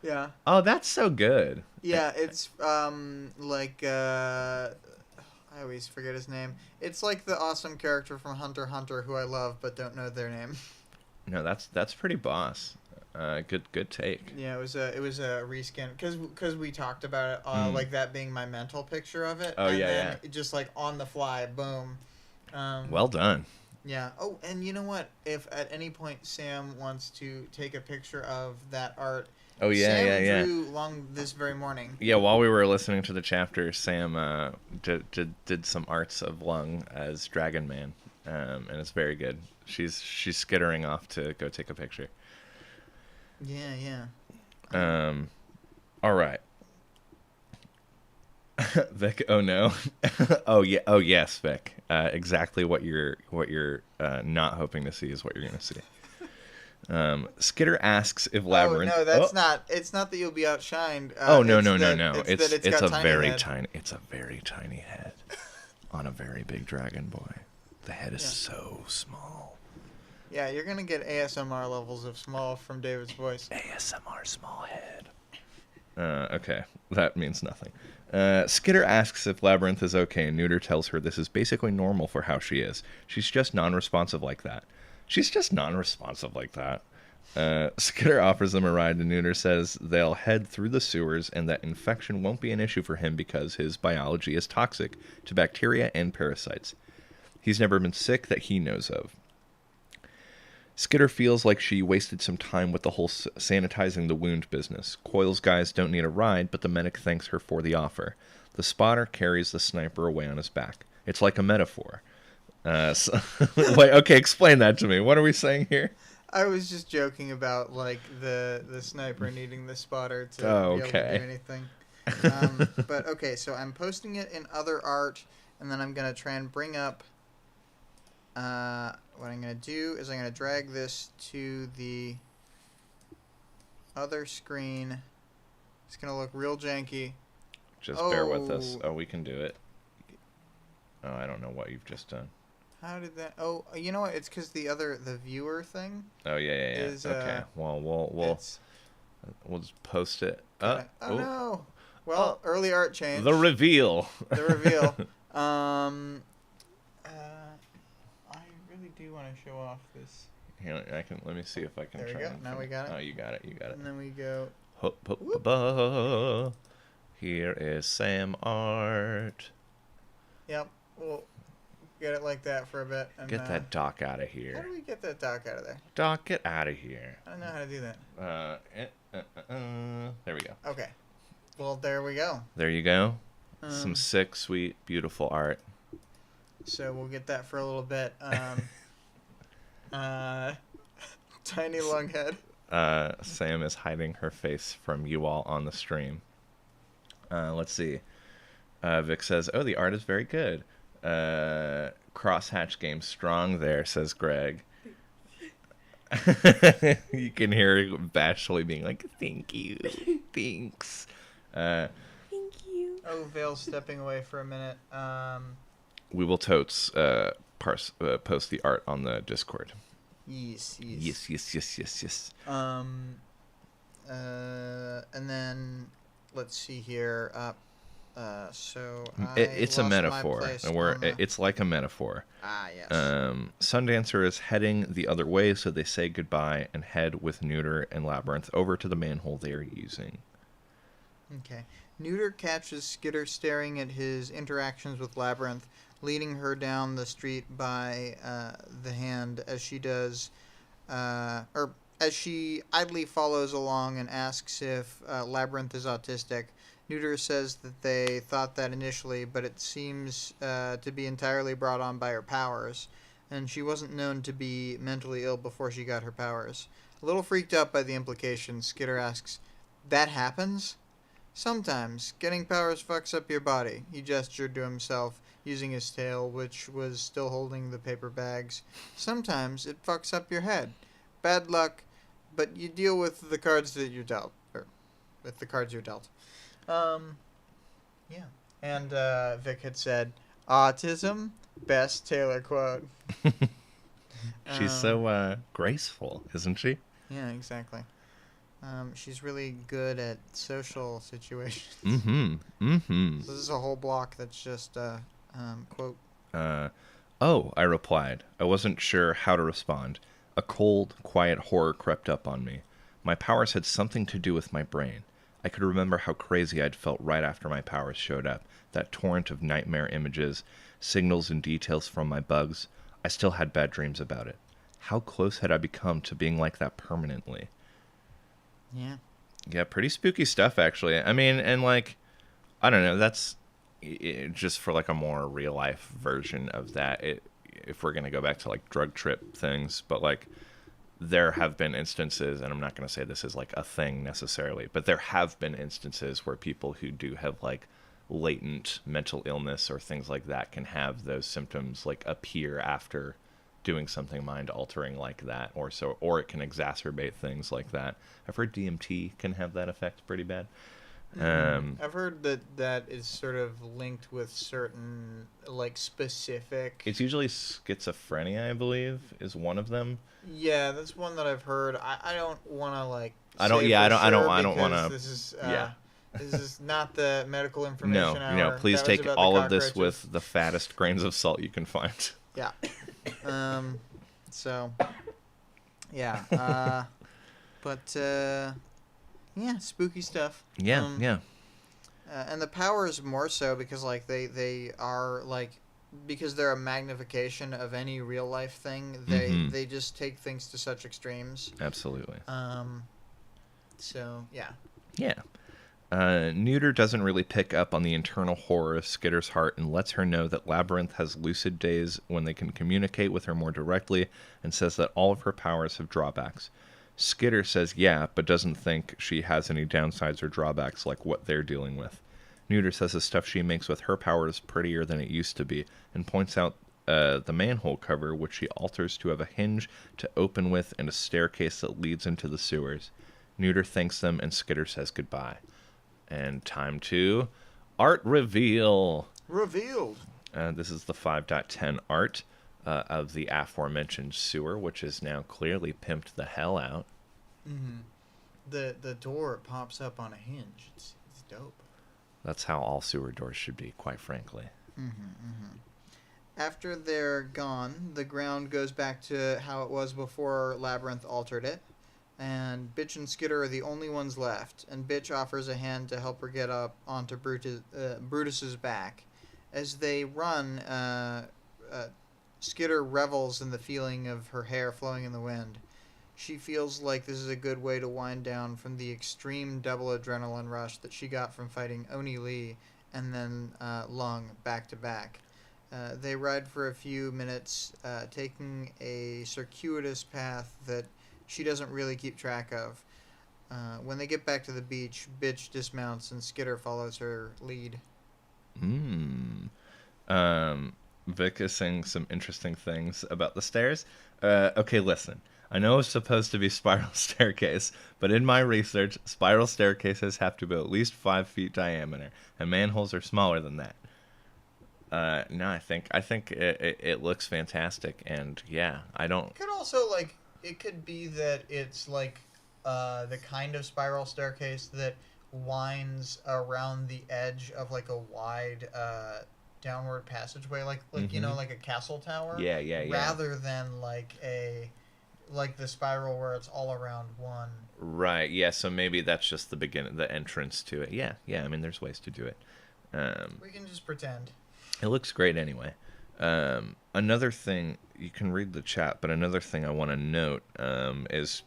Yeah. Oh, that's so good. Yeah, it's I always forget his name. It's like the awesome character from Hunter x Hunter who I love but don't know their name. No, that's pretty boss. Good take. Yeah, it was a reskin because we talked about it like that being my mental picture of it. Oh, and yeah, then yeah. just like on the fly, boom. Well done. Yeah. Oh, and you know what? If at any point Sam wants to take a picture of that art. Oh yeah, Sam drew Lung this very morning. Yeah, while we were listening to the chapter, Sam did some arts of Lung as Dragon Man, and it's very good. She's skittering off to go take a picture. Yeah. All right. Vic, oh no. Oh yeah. Oh yes, Vic. Exactly what you're not hoping to see is what you're going to see. Skitter asks if Labyrinth. Oh no, that's not. It's not that you'll be outshined. No. It's a very tiny head on a very big dragon boy. The head is so small. Yeah, you're gonna get ASMR levels of small from David's voice. ASMR small head. Okay, that means nothing. Skitter asks if Labyrinth is okay, and Neuter tells her this is basically normal for how she is. She's just non-responsive like that. Skitter offers them a ride, and Neuter says they'll head through the sewers and that infection won't be an issue for him because his biology is toxic to bacteria and parasites. He's never been sick that he knows of. Skitter feels like she wasted some time with the whole sanitizing the wound business. Coil's guys don't need a ride, but the medic thanks her for the offer. The spotter carries the sniper away on his back. It's like a metaphor. Wait, okay, explain that to me. What are we saying here? I was just joking about like the sniper needing the spotter to be able to do anything. But okay, so I'm posting it in other art, and then I'm gonna try and bring up. What I'm gonna do is I'm gonna drag this to the other screen. It's gonna look real janky. Just bear with us. Oh, we can do it. Oh, I don't know what you've just done. How did that? Oh, you know what? It's because the viewer thing. Oh yeah. Is, okay. Well, we'll just post it. No. Well, early art change. The reveal. I really do want to show off this. Here, let me see if I can. There we go. Now we got it. Oh, you got it. And then we go. Here is Sam art. Yep. We'll get it like that for a bit. And, get that doc out of here. How do we get that doc out of there? Doc, get out of here. I don't know how to do that. There we go. Okay. Well, there we go. There you go. Some sick, sweet, beautiful art. So we'll get that for a little bit. Tiny lung head. Sam is hiding her face from you all on the stream. Let's see. Vic says, "Oh, the art is very good. Crosshatch game strong there," says Greg. You can hear bashfully being like, "Thank you, thanks." Thank you. Oh, Vale's stepping away for a minute. We will totes post the art on the Discord. Yes. And then let's see here. It's a metaphor. It's like a metaphor. Ah, yes. Sundancer is heading the other way, so they say goodbye and head with Neuter and Labyrinth over to the manhole they are using. Okay. Neuter catches Skitter staring at his interactions with Labyrinth, leading her down the street by the hand as she does, or as she idly follows along and asks if Labyrinth is autistic. Neuter says that they thought that initially, but it seems to be entirely brought on by her powers, and she wasn't known to be mentally ill before she got her powers. A little freaked out by the implication, Skitter asks, "That happens?" "Sometimes. Getting powers fucks up your body," he gestured to himself, using his tail, which was still holding the paper bags. Sometimes it fucks up your head. Bad luck, but you deal with the cards that you're dealt. Or with the cards you're dealt. Yeah. And Vic had said, autism, best Taylor quote. She's so graceful, isn't she? Yeah, exactly. She's really good at social situations. So this is a whole block that's just quote. Oh, I replied. I wasn't sure how to respond. A cold, quiet horror crept up on me. My powers had something to do with my brain. I could remember how crazy I'd felt right after my powers showed up. That torrent of nightmare images, signals and details from my bugs. I still had bad dreams about it. How close had I become to being like that permanently? Yeah. Yeah, pretty spooky stuff, actually. I mean, and like, I don't know, that's just for like a more real life version of that. If we're going to go back to like drug trip things, but like, there have been instances, and I'm not going to say this is like a thing necessarily, but there have been instances where people who do have like latent mental illness or things like that can have those symptoms like appear after doing something mind altering like that, or it can exacerbate things like that. I've heard DMT can have that effect pretty bad. I've heard that is sort of linked with certain like specific. It's usually schizophrenia, I believe, is one of them. Yeah, that's one that I've heard. I don't want to like. I don't want to. This is yeah. This is not the medical information hour. No. Please That was take about all the of this cockroaches. with the fattest grains of salt you can find. Yeah. So. Yeah. But. Yeah, spooky stuff. Yeah. And the powers more so because like they are like because they're a magnification of any real life thing. They just take things to such extremes. Absolutely. So yeah. Yeah. Neuter doesn't really pick up on the internal horror of Skitter's heart and lets her know that Labyrinth has lucid days when they can communicate with her more directly, and says that all of her powers have drawbacks. Skitter says yeah, but doesn't think she has any downsides or drawbacks like what they're dealing with. Neuter says the stuff she makes with her power is prettier than it used to be, and points out the manhole cover, which she alters to have a hinge to open with and a staircase that leads into the sewers. Neuter thanks them, and Skitter says goodbye. And time to art reveal. Revealed. This is the 5.10 art of the aforementioned sewer, which is now clearly pimped the hell out. Mm-hmm. The door pops up on a hinge. It's dope. That's how all sewer doors should be, quite frankly. After they're gone, the ground goes back to how it was before Labyrinth altered it. And Bitch and Skitter are the only ones left, and Bitch offers a hand to help her get up onto Brutus's back. As they run, Skitter revels in the feeling of her hair flowing in the wind. She feels like this is a good way to wind down from the extreme double adrenaline rush that she got from fighting Oni Lee and then Lung back to back. They ride for a few minutes, taking a circuitous path that she doesn't really keep track of. When they get back to the beach, Bitch dismounts and Skitter follows her lead. Vic is saying some interesting things about the stairs. Okay, listen. I know it's supposed to be spiral staircase, but in my research, spiral staircases have to be at least 5 feet diameter, and manholes are smaller than that. No, I think it looks fantastic, and yeah, I don't. It could also like. It could be that it's like the kind of spiral staircase that winds around the edge of like a wide downward passageway, like you know, like a castle tower. Yeah. Rather than like the spiral where it's all around one. Right. Yeah. So maybe that's just the beginning, the entrance to it. Yeah. I mean, there's ways to do it. We can just pretend. It looks great anyway. Another thing, you can read the chat, but another thing I want to note is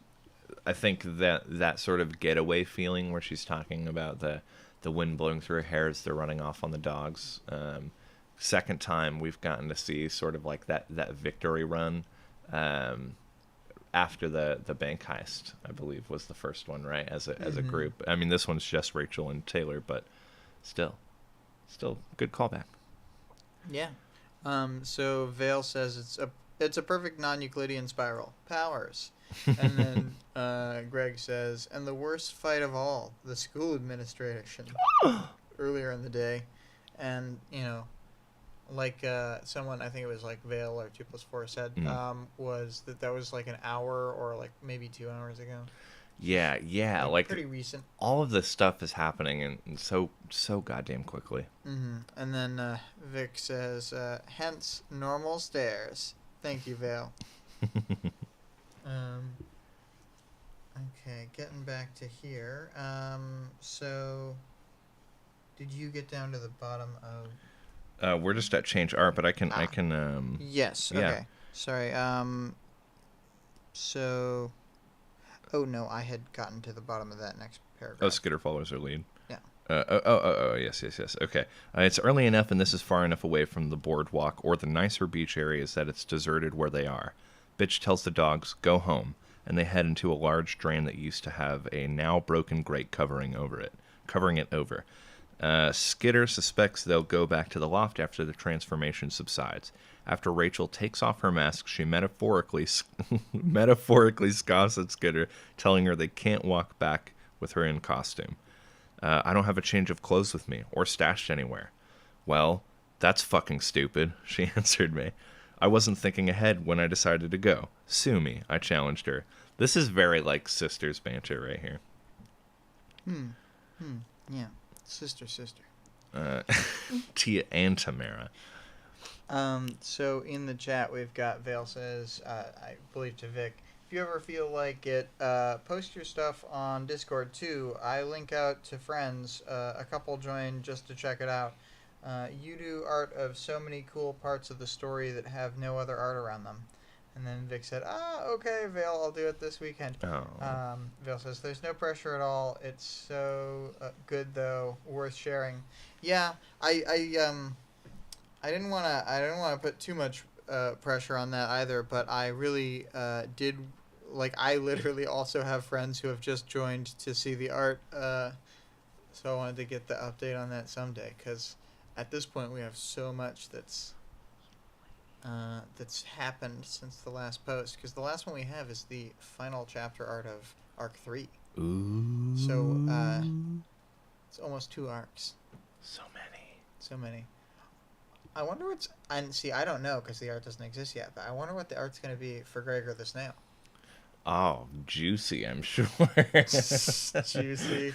I think that sort of getaway feeling where she's talking about the wind blowing through her hair as they're running off on the dogs. Second time we've gotten to see sort of like that victory run after the bank heist, I believe, was the first one, right? As a group. I mean, this one's just Rachel and Taylor, but still good callback. Yeah. So Vale says it's a perfect non-Euclidean spiral. Powers. And then Greg says, and the worst fight of all, the school administration. Earlier in the day. And, like someone, I think it was like Vale or 2+4 said, was that was like an hour or like maybe 2 hours ago. Yeah, like pretty recent. All of this stuff is happening and so goddamn quickly. Mm-hmm. And then Vic says, hence normal stairs. Thank you, Vale. Okay, getting back to here. So did you get down to the bottom of... We're just at change art, but I can Yes, yeah. Okay. Sorry. So... Oh, no, I had gotten to the bottom of that next paragraph. Oh, Skitter follows her lead. Yeah. Yes. Okay. It's early enough and this is far enough away from the boardwalk or the nicer beach areas that it's deserted where they are. Bitch tells the dogs, go home, and they head into a large drain that used to have a now broken grate covering it over. Skitter suspects they'll go back to the loft after the transformation subsides. After Rachel takes off her mask, she metaphorically scoffs at Skitter, telling her they can't walk back with her in costume. I don't have a change of clothes with me, or stashed anywhere. Well, that's fucking stupid, she answered me. I wasn't thinking ahead when I decided to go. Sue me, I challenged her. This is very like sisters banter right here. Yeah. Sister. Tia and Tamara. So in the chat we've got Vale says, I believe to Vic, if you ever feel like it, post your stuff on Discord too. I link out to friends. A couple join just to check it out. You do art of so many cool parts of the story that have no other art around them. And then Vic said, okay, Vale, I'll do it this weekend. Oh. Vale says, there's no pressure at all. It's so good, though. Worth sharing. Yeah, I didn't want to put too much pressure on that either, but I really did. Like, I literally also have friends who have just joined to see the art, so I wanted to get the update on that someday, because at this point we have so much that's happened since the last post, because the last one we have is the final chapter art of Arc 3. Ooh. So, it's almost 2 arcs. So many. I wonder what's... And see, I don't know, because the art doesn't exist yet, but I wonder what the art's going to be for Gregor the Snail. Oh, juicy, I'm sure. Juicy.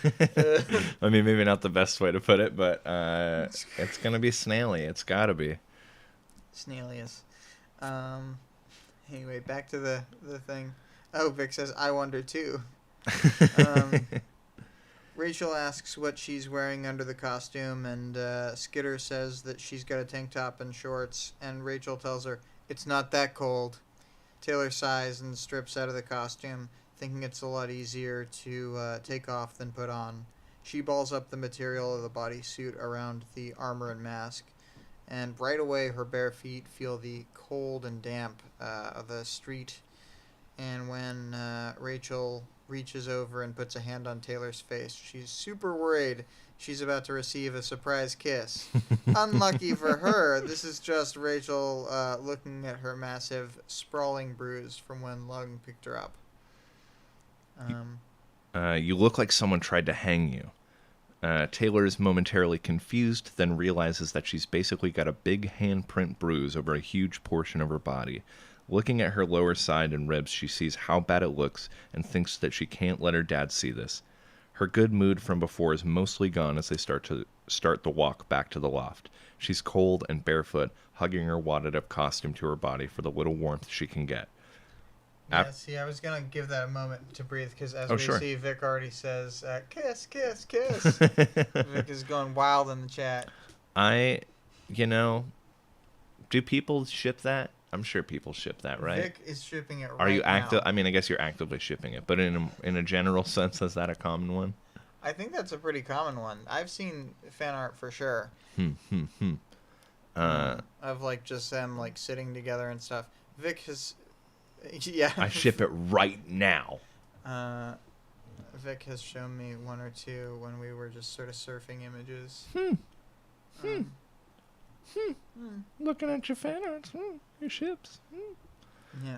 I mean, maybe not the best way to put it, but it's going to be snaily. It's got to be. Snailius. Anyway, back to the thing. Oh, Vic says, I wonder too. Rachel asks what she's wearing under the costume, and Skitter says that she's got a tank top and shorts, and Rachel tells her, it's not that cold. Taylor sighs and strips out of the costume, thinking it's a lot easier to take off than put on. She balls up the material of the bodysuit around the armor and mask, and right away her bare feet feel the cold and damp of the street. And when Rachel reaches over and puts a hand on Taylor's face, she's super worried she's about to receive a surprise kiss. Unlucky for her, this is just Rachel looking at her massive, sprawling bruise from when Lung picked her up. You look like someone tried to hang you. Taylor is momentarily confused, then realizes that she's basically got a big handprint bruise over a huge portion of her body. Looking at her lower side and ribs, she sees how bad it looks and thinks that she can't let her dad see this. Her good mood from before is mostly gone as they start the walk back to the loft. She's cold and barefoot, hugging her wadded-up costume to her body for the little warmth she can get. Yeah, see, I was going to give that a moment to breathe, because as we see, Vic already says, kiss, kiss, kiss. Vic is going wild in the chat. Do people ship that? I'm sure people ship that, right? Vic is shipping it right Are you now. I mean, I guess you're actively shipping it, but in a general sense, is that a common one? I think that's a pretty common one. I've seen fan art for sure. Of like just them like sitting together and stuff. Vic has, yeah. I ship it right now. Vic has shown me one or two when we were just sort of surfing images. Looking at your fan arts. Your ships. Yeah,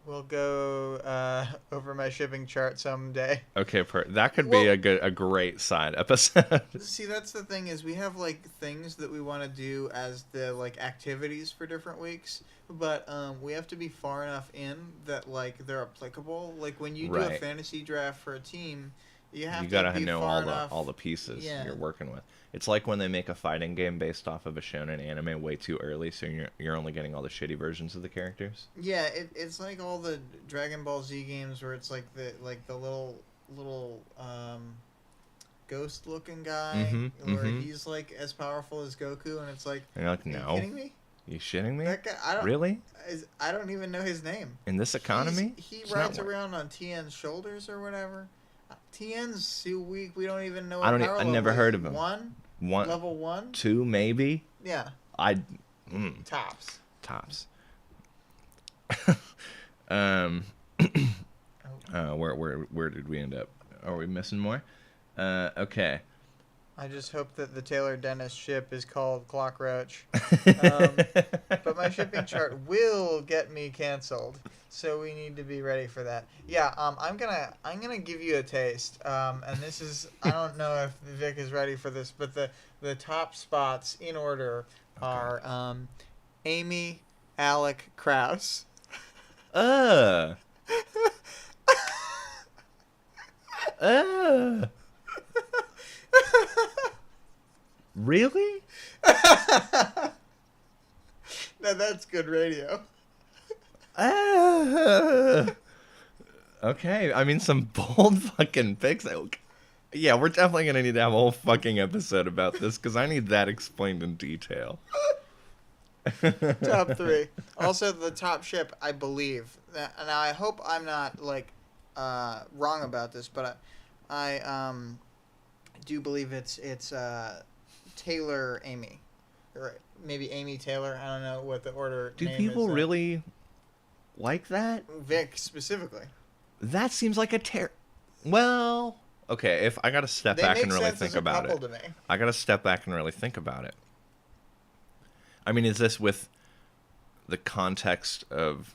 we'll go over my shipping chart someday. Okay, that could be a great side episode. See, that's the thing is we have like things that we want to do as the like activities for different weeks, but we have to be far enough in that like they're applicable. Like when you do a fantasy draft for a team, you gotta know far enough. all the pieces you're working with. It's like when they make a fighting game based off of a shonen anime way too early, so you're only getting all the shitty versions of the characters. Yeah, it's like all the Dragon Ball Z games where it's like the little ghost looking guy where he's like as powerful as Goku, and it's like, and you're like, no, are you kidding me? You shitting me? That guy, I don't even know his name. In this economy, he rides around on Tien's shoulders or whatever. Tien's so weak, we don't even know. I never heard of him. One level 1, 2 maybe. Yeah. Tops. Where did we end up? Are we missing more? Okay. I just hope that the Taylor Dennis ship is called Clockroach. But my shipping chart will get me canceled, so we need to be ready for that. Yeah, I'm gonna give you a taste. And this is, I don't know if Vic is ready for this, but the top spots in order are Amy, Alec, Kraus. Really? Now that's good radio. Okay, I mean, some bold fucking picks. Yeah, we're definitely gonna need to have a whole fucking episode about this, because I need that explained in detail. Top 3. Also, the top ship, I believe. Now, I hope I'm not like wrong about this, but I do believe it's Taylor Amy, or maybe Amy Taylor. I don't know what the order. Do people really like that? Vic specifically. That seems like well, okay. If I gotta step back and really think about it, I gotta step back and really think about it. I mean, is this with the context of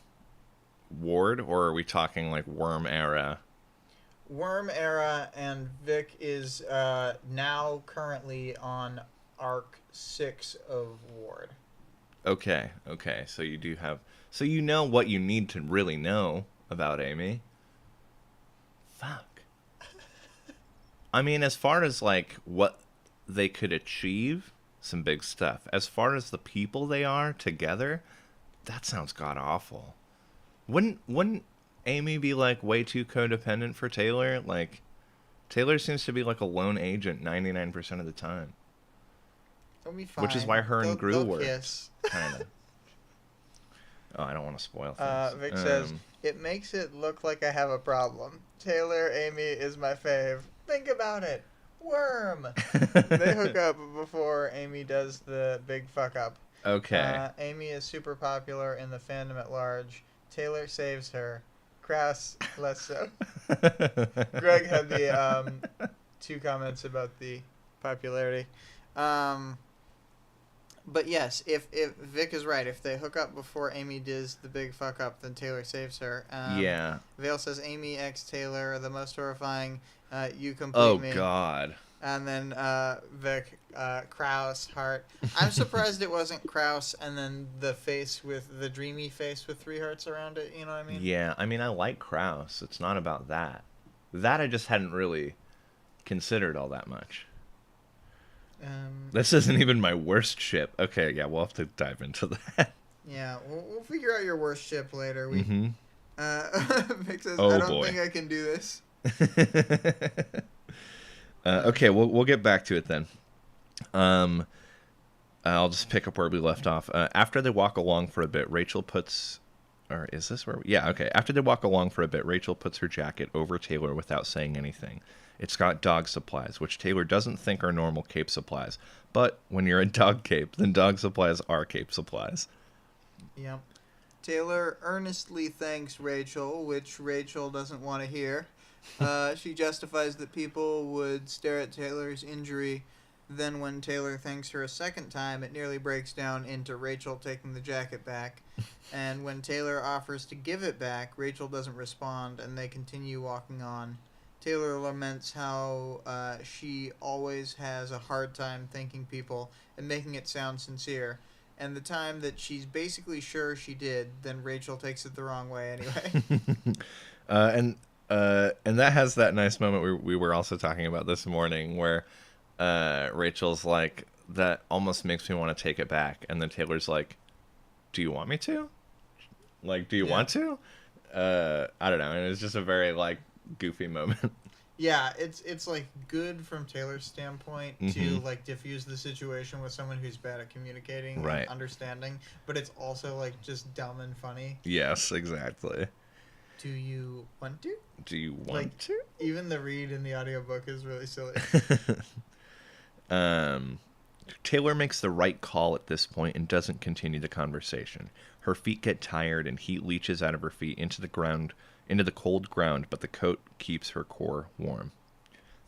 Ward, or are we talking like Worm era? Worm era, and Vic is now currently on arc 6 of Ward. Okay. So you do have, so you know what you need to really know about Amy. Fuck. I mean, as far as like what they could achieve, some big stuff. As far as the people they are together, that sounds god awful. Wouldn't Amy be like way too codependent for Taylor? Like, Taylor seems to be like a lone agent 99% of the time. They'll be fine. Which is why her and Gru work. Kiss. Kind of. Oh, I don't want to spoil things. Vic says, it makes it look like I have a problem. Taylor, Amy is my fave. Think about it. Worm. They hook up before Amy does the big fuck up. Okay. Amy is super popular in the fandom at large. Taylor saves her. Kraus, less so. Greg had the 2 comments about the popularity. But yes, if Vic is right, if they hook up before Amy does the big fuck up, then Taylor saves her. Yeah. Vale says Amy x Taylor, the most horrifying. You complete me. Oh God. And then Vic, Kraus, heart. I'm surprised it wasn't Kraus and then the face with the dreamy face with 3 hearts around it. You know what I mean? Yeah, I mean, I like Kraus. It's not about that. That I just hadn't really considered all that much. This isn't even my worst ship. Okay, yeah, we'll have to dive into that. Yeah, we'll figure out your worst ship later. Vic says, I don't think I can do this. Okay, we'll get back to it then. I'll just pick up where we left off. After they walk along for a bit, Rachel puts... Or is this where... Yeah, okay. After they walk along for a bit, Rachel puts her jacket over Taylor without saying anything. It's got dog supplies, which Taylor doesn't think are normal cape supplies. But when you're a dog cape, then dog supplies are cape supplies. Yep. Taylor earnestly thanks Rachel, which Rachel doesn't want to hear. She justifies that people would stare at Taylor's injury Then when Taylor thanks her a second time, it nearly breaks down into Rachel taking the jacket back. And when Taylor offers to give it back, Rachel doesn't respond, and they continue walking on. Taylor laments how she always has a hard time thanking people and making it sound sincere. And the time that she's basically sure she did, then Rachel takes it the wrong way anyway. And that has that nice moment we were also talking about this morning where Rachel's like, that almost makes me want to take it back. And then Taylor's like, do you want me to? Like, do you want to? I don't know. And it's just a very, like, goofy moment. Yeah, it's like good from Taylor's standpoint to like diffuse the situation with someone who's bad at communicating and understanding, but it's also like just dumb and funny. Yes, exactly. Do you want to? Do you want to? Even the read in the audiobook is really silly. Taylor makes the right call at this point and doesn't continue the conversation. Her feet get tired and heat leaches out of her feet into the cold ground, but the coat keeps her core warm.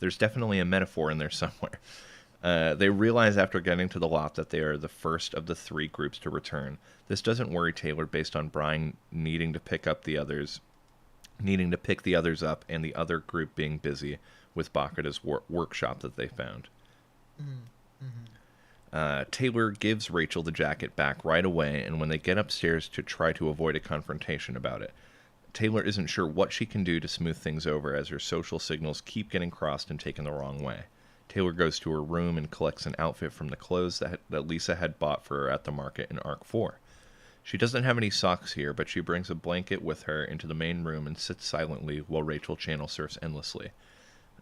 There's definitely a metaphor in there somewhere. They realize after getting to the loft that they are the first of the three groups to return. This doesn't worry Taylor based on Brian needing to pick the others up, and the other group being busy with Bakuta's workshop that they found. Taylor gives Rachel the jacket back right away, and when they get upstairs to try to avoid a confrontation about it, Taylor isn't sure what she can do to smooth things over as her social signals keep getting crossed and taken the wrong way. Taylor goes to her room and collects an outfit from the clothes that Lisa had bought for her at the market in Arc 4. She doesn't have any socks here, but she brings a blanket with her into the main room and sits silently while Rachel channel surfs endlessly.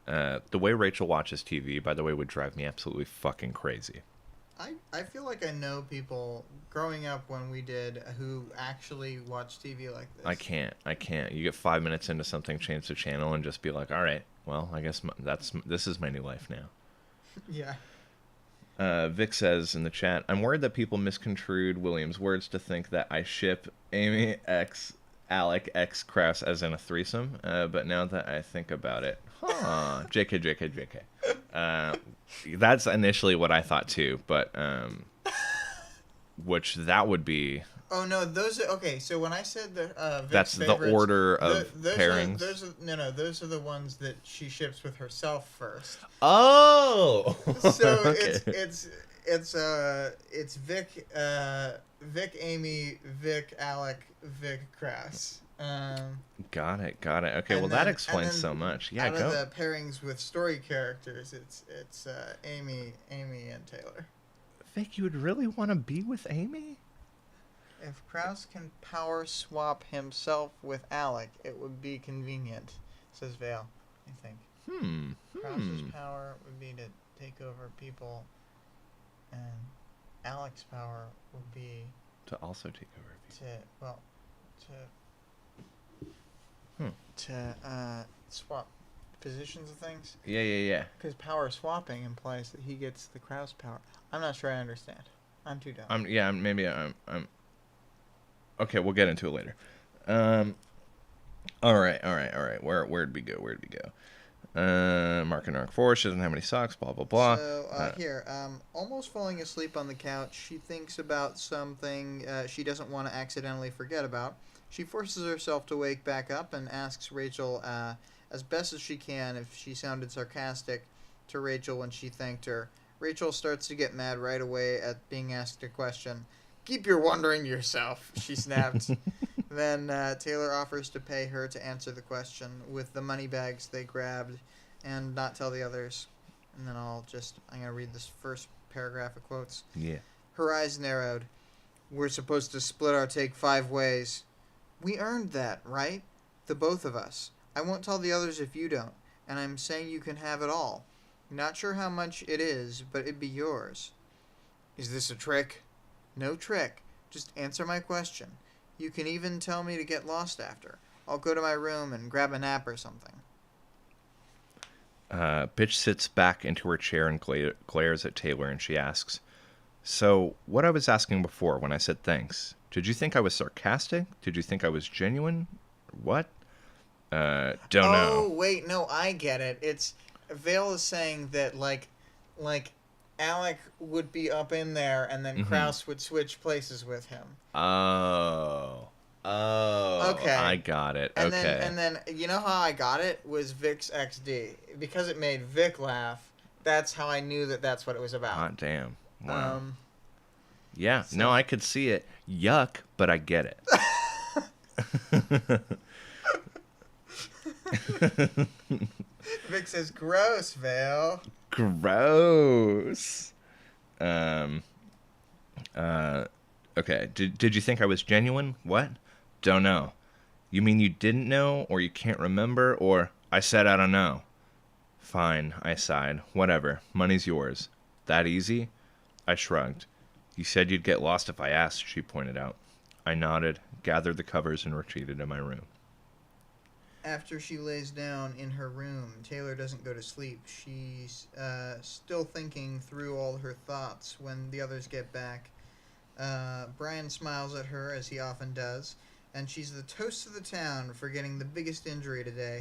The way Rachel watches TV, by the way, would drive me absolutely fucking crazy. I feel like I know people growing up when we did who actually watch TV like this. I can't. You get 5 minutes into something, change the channel, and just be like, all right, well, I guess this is my new life now. Yeah. Vic says in the chat, I'm worried that people misconstrued William's words to think that I ship Amy X Alec X Krauss as in a threesome, but now that I think about it, JK. That's initially what I thought too, but which that would be. Oh no, those are okay. So when I said the Vic's that's favorites, the order of pairings. Those are the ones that she ships with herself first. Oh, so okay. it's Vic, Vic Amy, Vic Alec, Vic Krauss. Got it. Okay, well that explains so much. Yeah, out of the pairings with story characters, it's Amy, and Taylor. Vic, you would really want to be with Amy? If Krauss can power swap himself with Alec, it would be convenient, says Vale, I think. Krauss's power would be to take over people, and Alec's power would be to also take over people. To swap positions of things. Yeah. Because power swapping implies that he gets the Krauss power. I'm not sure I understand. I'm too dumb. I'm okay, we'll get into it later. All right. Where'd we go? Mark and Arc 4, she doesn't have any socks, blah, blah, blah. So, almost falling asleep on the couch, she thinks about something she doesn't want to accidentally forget about. She forces herself to wake back up and asks Rachel, as best as she can, if she sounded sarcastic to Rachel when she thanked her. Rachel starts to get mad right away at being asked a question. Keep your wondering to yourself, she snapped. Then Taylor offers to pay her to answer the question with the money bags they grabbed and not tell the others. And then I'm going to read this first paragraph of quotes. Yeah. Her eyes narrowed. We're supposed to split our take 5 ways. We earned that, right? The both of us. I won't tell the others if you don't, and I'm saying you can have it all. Not sure how much it is, but it'd be yours. Is this a trick? No trick. Just answer my question. You can even tell me to get lost after. I'll go to my room and grab a nap or something. Bitch sits back into her chair and glares at Taylor, and she asks, so, what I was asking before when I said thanks, did you think I was sarcastic? Did you think I was genuine? What? Don't know. Oh, wait, no, I get it. It's, Vale is saying that, like, Alec would be up in there, and then Kraus would switch places with him. Oh. Oh, Okay. I got it. And Okay. then you know how I got it was Vic's XD, because it made Vic laugh. That's how I knew that that's what it was about. Hot damn. Wow. Um, Yeah, so- no, I could see it. Yuck, but I get it. Vic says, "Gross, Vale." Gross. Okay. Did you think I was genuine? What? Don't know. You mean you didn't know, or you can't remember, or I said I don't know? Fine, I sighed. Whatever. Money's yours. That easy? I shrugged. You said you'd get lost if I asked, she pointed out. I nodded, gathered the covers, and retreated to my room. After she lays down in her room, Taylor doesn't go to sleep. She's still thinking through all her thoughts when the others get back. Brian smiles at her, as he often does, and she's the toast of the town for getting the biggest injury today.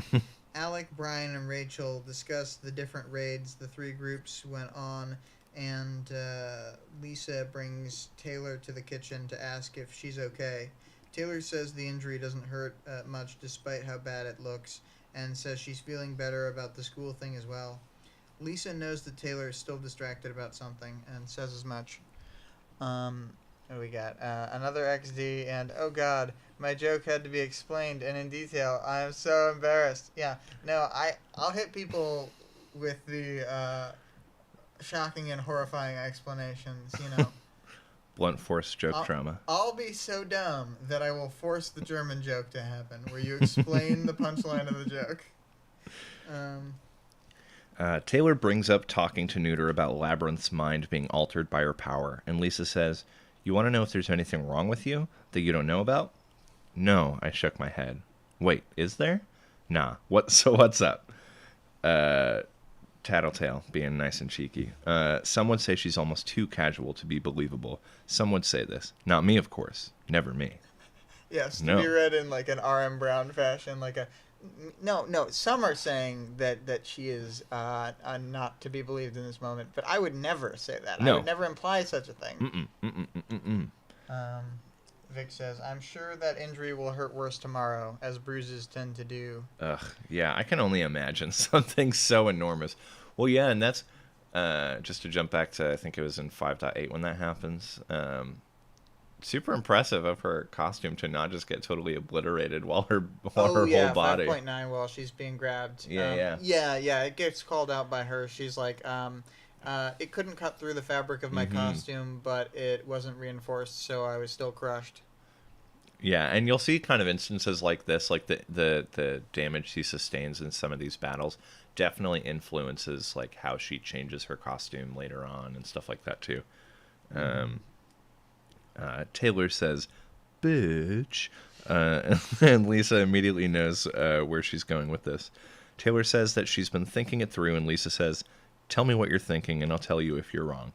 Alec, Brian, and Rachel discuss the different raids the three groups went on, and Lisa brings Taylor to the kitchen to ask if she's okay. Taylor says the injury doesn't hurt much despite how bad it looks, and says she's feeling better about the school thing as well. Lisa knows that Taylor is still distracted about something, and says as much. What do we got? Another XD, and oh god, my joke had to be explained and in detail. I am so embarrassed. Yeah, no, I'll hit people with the shocking and horrifying explanations, you know. Blunt force joke trauma. I'll be so dumb that I will force the German joke to happen, where you explain the punchline of the joke. Taylor brings up talking to Neuter about Labyrinth's mind being altered by her power, and Lisa says, "You want to know if there's anything wrong with you that you don't know about?" "No," I shook my head. "Wait, is there?" "Nah. So what's up?" Tattletale, being nice and cheeky. Some would say she's almost too casual to be believable. Some would say this. Not me, of course. Never me. Yes, to No. be read in like an R.M. Brown fashion, like a... No, some are saying that she is not to be believed in this moment, but I would never say that. No. I would never imply such a thing. Mm-mm. Vic says, "I'm sure that injury will hurt worse tomorrow, as bruises tend to do." Ugh, yeah, I can only imagine something so enormous. Well, yeah, and that's, just to jump back to, I think it was in 5.8 when that happens, super impressive of her costume to not just get totally obliterated while her whole body. 5.9 while she's being grabbed. Yeah. Yeah, it gets called out by her. She's like, it couldn't cut through the fabric of my costume, but it wasn't reinforced, so I was still crushed. Yeah, and you'll see kind of instances like this, like the damage she sustains in some of these battles definitely influences like how she changes her costume later on and stuff like that too. Taylor says, "Bitch," and Lisa immediately knows where she's going with this. Taylor says that she's been thinking it through, and Lisa says, "Tell me what you're thinking, and I'll tell you if you're wrong."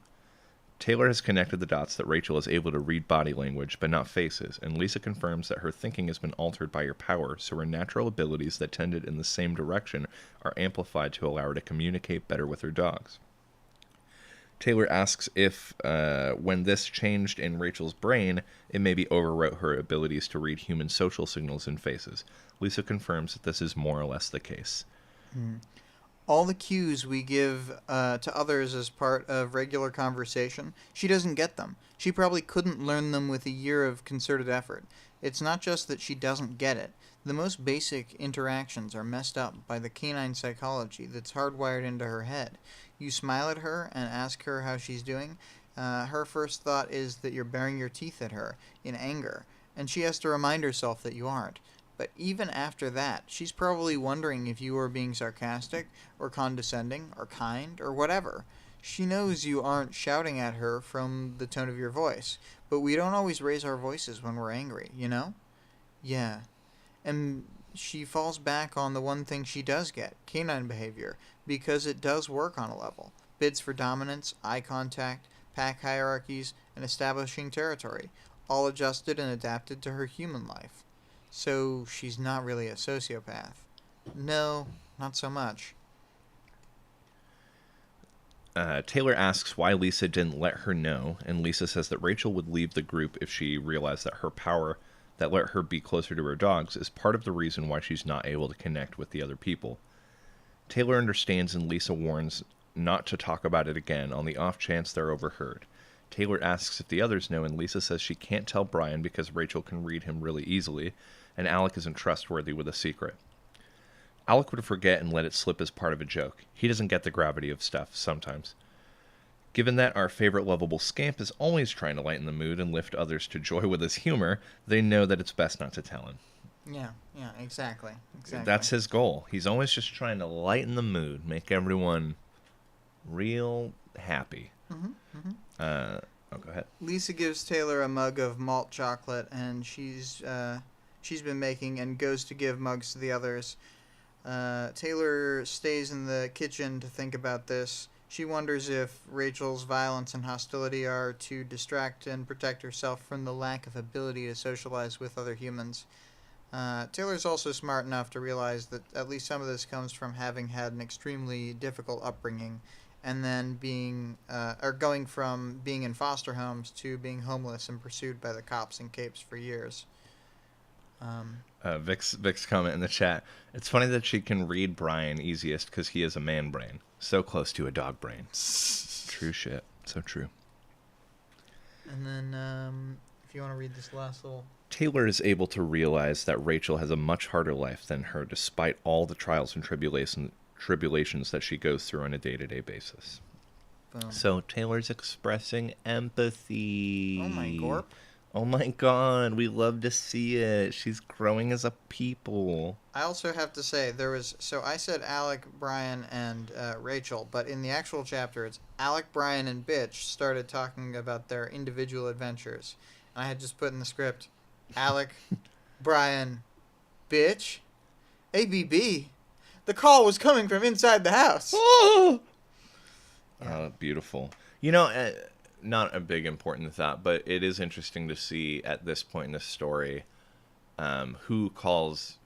Taylor has connected the dots that Rachel is able to read body language, but not faces, and Lisa confirms that her thinking has been altered by her power, so her natural abilities that tended in the same direction are amplified to allow her to communicate better with her dogs. Taylor asks if, when this changed in Rachel's brain, it maybe overwrote her abilities to read human social signals in faces. Lisa confirms that this is more or less the case. All the cues we give to others as part of regular conversation, she doesn't get them. She probably couldn't learn them with a year of concerted effort. It's not just that she doesn't get it. The most basic interactions are messed up by the canine psychology that's hardwired into her head. You smile at her and ask her how she's doing. Her first thought is that you're baring your teeth at her in anger, and she has to remind herself that you aren't. But even after that, she's probably wondering if you are being sarcastic, or condescending, or kind, or whatever. She knows you aren't shouting at her from the tone of your voice, but we don't always raise our voices when we're angry, you know? Yeah. And she falls back on the one thing she does get, canine behavior, because it does work on a level. Bids for dominance, eye contact, pack hierarchies, and establishing territory, all adjusted and adapted to her human life. So she's not really a sociopath. No, not so much. Taylor asks why Lisa didn't let her know, and Lisa says that Rachel would leave the group if she realized that her power that let her be closer to her dogs is part of the reason why she's not able to connect with the other people. Taylor understands, and Lisa warns not to talk about it again on the off chance they're overheard. Taylor asks if the others know, and Lisa says she can't tell Brian because Rachel can read him really easily, and Alec isn't trustworthy with a secret. Alec would forget and let it slip as part of a joke. He doesn't get the gravity of stuff sometimes. Given that our favorite lovable scamp is always trying to lighten the mood and lift others to joy with his humor, they know that it's best not to tell him. Yeah, exactly. That's his goal. He's always just trying to lighten the mood, make everyone real happy. Go ahead. Lisa gives Taylor a mug of malt chocolate, and she's been making, and goes to give mugs to the others. Taylor stays in the kitchen to think about this. She wonders if Rachel's violence and hostility are to distract and protect herself from the lack of ability to socialize with other humans. Taylor's also smart enough to realize that at least some of this comes from having had an extremely difficult upbringing, and then going from being in foster homes to being homeless and pursued by the cops in capes for years. Vic's comment in the chat. It's funny that she can read Brian easiest because he has a man brain. So close to a dog brain. True shit. So true. And then, if you want to read this last little... Taylor is able to realize that Rachel has a much harder life than her, despite all the trials and tribulations that she goes through on a day-to-day basis. Boom. So Taylor's expressing empathy. Oh my gorp. Oh my god, we love to see it. She's growing as a people. I also have to say, I said Alec, Brian, and Rachel, but in the actual chapter, it's Alec, Brian, and Bitch started talking about their individual adventures. And I had just put in the script, Alec, Brian, Bitch, ABB. The call was coming from inside the house. Oh, beautiful. You know, not a big important thought, but it is interesting to see at this point in the story who calls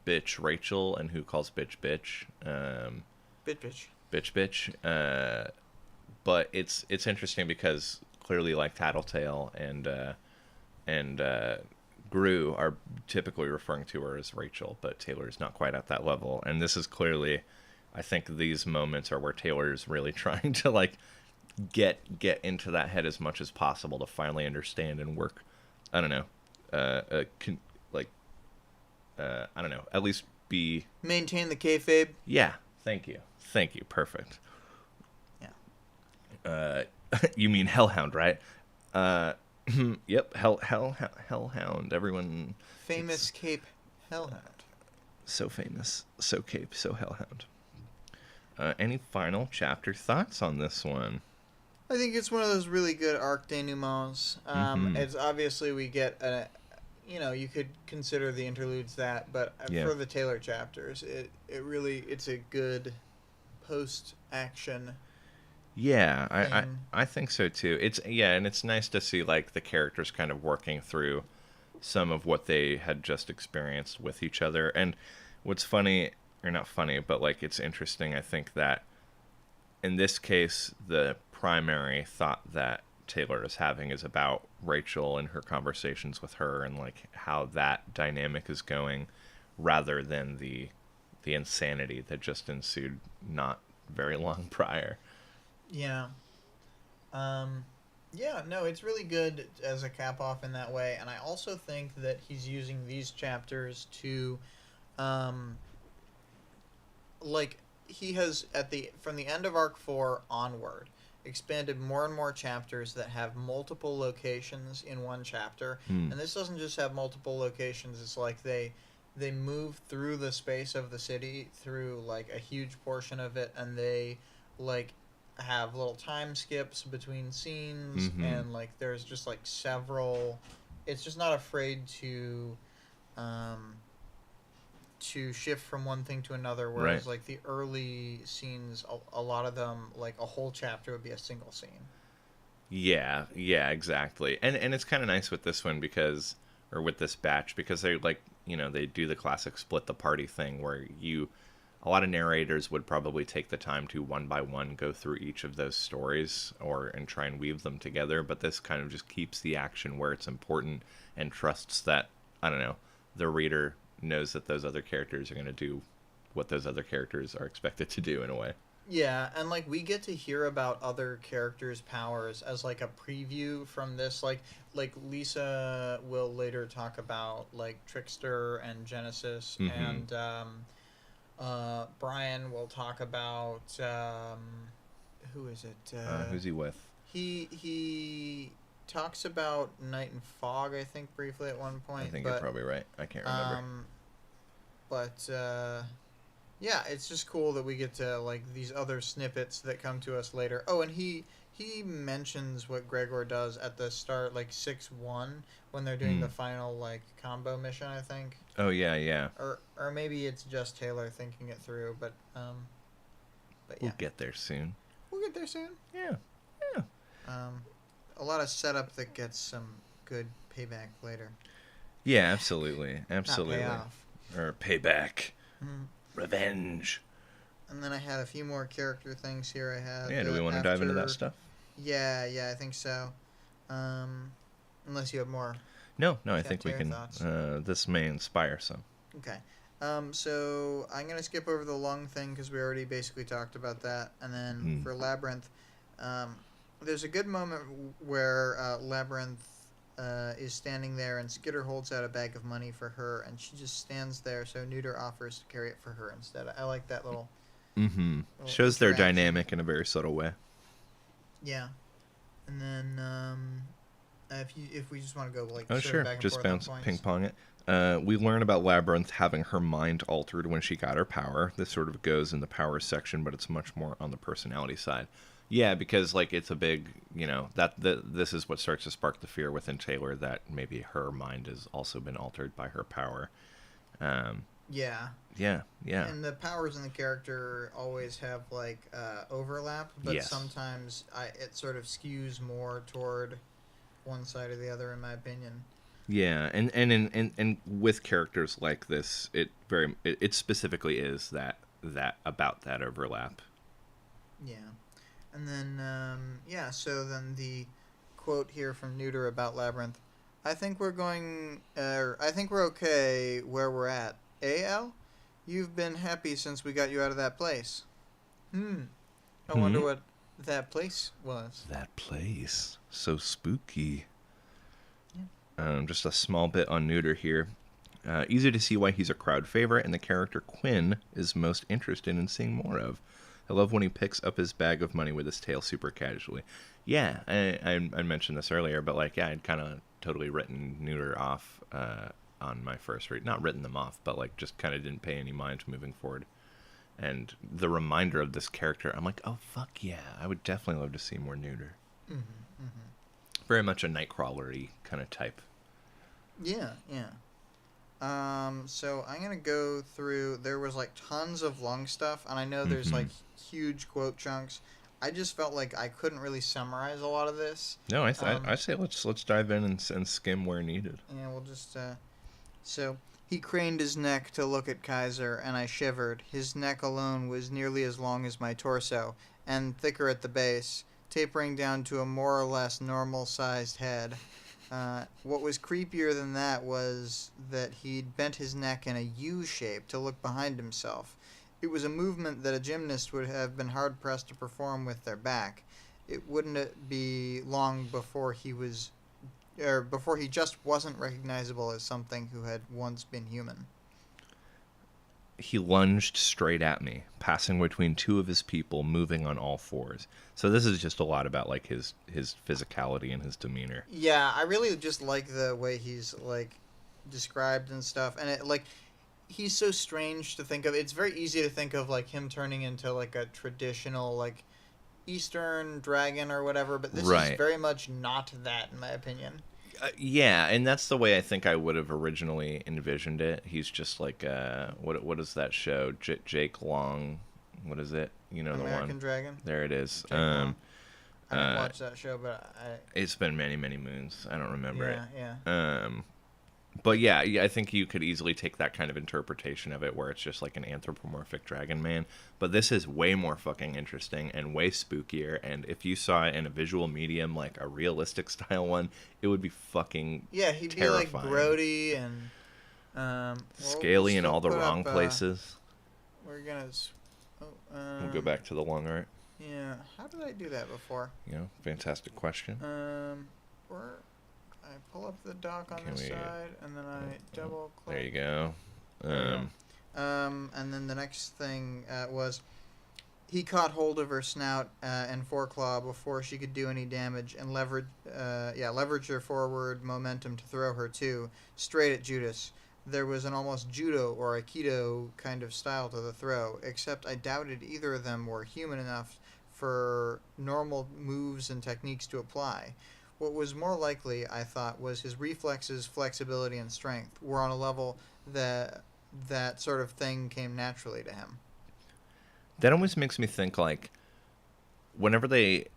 bitch Rachel and who calls bitch bitch. Bitch. But it's interesting because clearly, like Tattletale and Gru are typically referring to her as Rachel, but Taylor's not quite at that level. And this is clearly, I think these moments are where Taylor's really trying to like get into that head as much as possible to finally understand and work. I don't know. I don't know. At least maintain the kayfabe. Yeah. Thank you. Perfect. Yeah. You mean Hellhound, right? Yep. Hellhound. Everyone. Famous Cape Hellhound. So famous. So Cape. So Hellhound. Any final chapter thoughts on this one? I think it's one of those really good arc denouements. It's obviously we get you could consider the interludes that, but for the Taylor chapters, it's a good post action. Yeah, I think so too. And it's nice to see like the characters kind of working through some of what they had just experienced with each other. And what's funny, or not funny, but like it's interesting, I think that in this case the primary thought that Taylor is having is about Rachel and her conversations with her and like how that dynamic is going, rather than the insanity that just ensued not very long prior. Yeah. No, it's really good as a cap off in that way, and I also think that he's using these chapters to he has from the end of arc 4 onward expanded more and more chapters that have multiple locations in one chapter. And this doesn't just have multiple locations, it's like they move through the space of the city, through like a huge portion of it, and they like have little time skips between scenes, and like there's just like several. It's just not afraid to shift from one thing to another, whereas like the early scenes, a lot of them, like a whole chapter would be a single scene. Yeah, exactly. And it's kind of nice with this one with this batch, because they're like, they do the classic split the party thing where you a lot of narrators would probably take the time to one by one go through each of those stories and try and weave them together, but this kind of just keeps the action where it's important and trusts that, I don't know, the reader knows that those other characters are going to do what those other characters are expected to do in a way. Yeah, and like we get to hear about other characters' powers as like a preview from this. Like Lisa will later talk about like Trickster and Genesis, and Brian will talk about who is it? Who's he with? He talks about Night and Fog, I think, briefly at one point. I think you're probably right. I can't remember. But yeah, it's just cool that we get to like these other snippets that come to us later. Oh, and he mentions what Gregor does at the start, like 6-1, when they're doing the final like combo mission, I think. Oh yeah. Or maybe it's just Taylor thinking it through, but yeah. We'll get there soon. Yeah. A lot of setup that gets some good payback later. Yeah, absolutely. Not payoff. Or payback. Revenge. And then I had a few more character things here. Do we want to dive into that stuff? Yeah, I think so. Unless you have more. No, I think we can. This may inspire some. Okay. So I'm going to skip over the lung thing because we already basically talked about that. And then for Labyrinth, there's a good moment where Labyrinth is standing there and Skitter holds out a bag of money for her and she just stands there, so Neuter offers to carry it for her instead. I like that little... Shows their dynamic in a very subtle way. Yeah. And then if we just want to go like... sure. Back and just forth ping pong it. We learn about Labyrinth having her mind altered when she got her power. This sort of goes in the power section, but it's much more on the personality side. Yeah, because like it's a big, this is what starts to spark the fear within Taylor that maybe her mind has also been altered by her power. Yeah. And the powers in the character always have like overlap, but sometimes it sort of skews more toward one side or the other, in my opinion. Yeah, and with characters like this, it specifically is that about that overlap. Yeah. And then, so then the quote here from Neuter about Labyrinth. I think we're okay where we're at. Al? You've been happy since we got you out of that place. I wonder what that place was. That place. So spooky. Yeah. Just a small bit on Neuter here. Easy to see why he's a crowd favorite and the character Quinn is most interested in seeing more of. I love when he picks up his bag of money with his tail super casually. Yeah, I mentioned this earlier, but I'd kind of totally written Neuter off on my first read. Not written them off, but just kind of didn't pay any mind moving forward. And the reminder of this character, I'm like, oh, fuck yeah, I would definitely love to see more Neuter. Very much a Nightcrawler-y kind of type. Yeah. So I'm going to go through, there was tons of lung stuff, and I know there's huge quote chunks. I just felt like I couldn't really summarize a lot of this. No, I say let's dive in and skim where needed. Yeah, we'll just, so he craned his neck to look at Kaiser, and I shivered. His neck alone was nearly as long as my torso, and thicker at the base, tapering down to a more or less normal-sized head. What was creepier than that was that he'd bent his neck in a U shape to look behind himself. It was a movement that a gymnast would have been hard-pressed to perform with their back. It wouldn't be long before he just wasn't recognizable as something who had once been human. He lunged straight at me, passing between two of his people, moving on all fours. So this is just a lot about his physicality and his demeanor. Yeah, I really just like the way he's described and stuff, and it he's so strange to think of. It's very easy to think of him turning into a traditional Eastern dragon or whatever, but this is very much not that, in my opinion. Yeah, and that's the way I think I would have originally envisioned it. He's just what is that show? Jake Long, what is it? You know, American the one. Dragon. There it is. I didn't watch that show, but it's been many moons. I don't remember it. Yeah. But yeah, I think you could easily take that kind of interpretation of it where it's just like an anthropomorphic dragon man. But this is way more fucking interesting and way spookier. And if you saw it in a visual medium, like a realistic style one, it would be fucking Yeah, he'd terrifying. be like grody and Scaly in still all the put wrong up, places. We're gonna. We'll go back to the long art. Yeah, how did I do that before? Fantastic question. Where I pull up the dock on this side, and then I double click. There you go. And then the next thing was he caught hold of her snout and foreclaw before she could do any damage, and leveraged her forward momentum to throw her too, straight at Judas. There was an almost judo or aikido kind of style to the throw, except I doubted either of them were human enough for normal moves and techniques to apply. What was more likely, I thought, was his reflexes, flexibility, and strength were on a level that sort of thing came naturally to him. That always makes me think, like, whenever they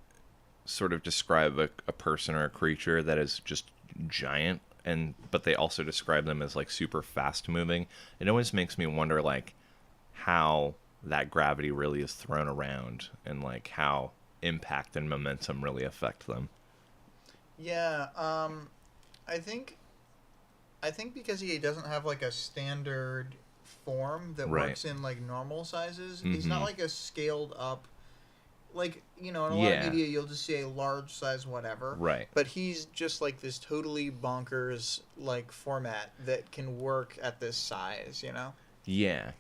sort of describe a person or a creature that is just giant, but they also describe them as, like, super fast moving, it always makes me wonder, like, how that gravity really is thrown around and, like, how impact and momentum really affect them. Yeah, I think because he doesn't have like a standard form that works in like normal sizes, he's not like a scaled up, like, in a lot of media you'll just see a large size whatever. Right. But he's just like this totally bonkers like format that can work at this size, Yeah.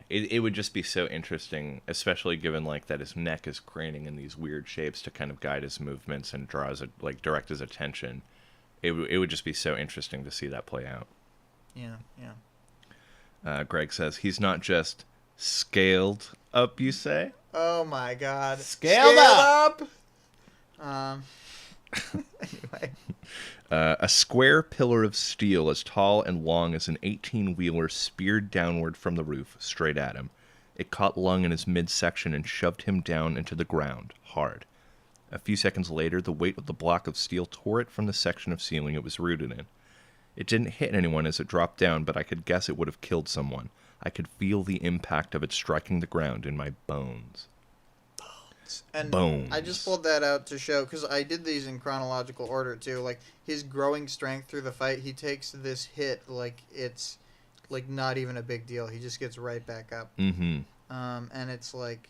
It would just be so interesting, especially given like that his neck is craning in these weird shapes to kind of guide his movements and direct his attention. It would just be so interesting to see that play out. Yeah. Greg says he's not just scaled up, you say? Oh my God. Scaled up. Anyway. A square pillar of steel as tall and long as an 18-wheeler speared downward from the roof, straight at him. It caught Lung in his midsection and shoved him down into the ground, hard. A few seconds later, the weight of the block of steel tore it from the section of ceiling it was rooted in. It didn't hit anyone as it dropped down, but I could guess it would have killed someone. I could feel the impact of it striking the ground in my bones. And Bones. I just pulled that out to show, because I did these in chronological order too. Like his growing strength through the fight, he takes this hit like it's like not even a big deal. He just gets right back up. Mm-hmm. And it's like,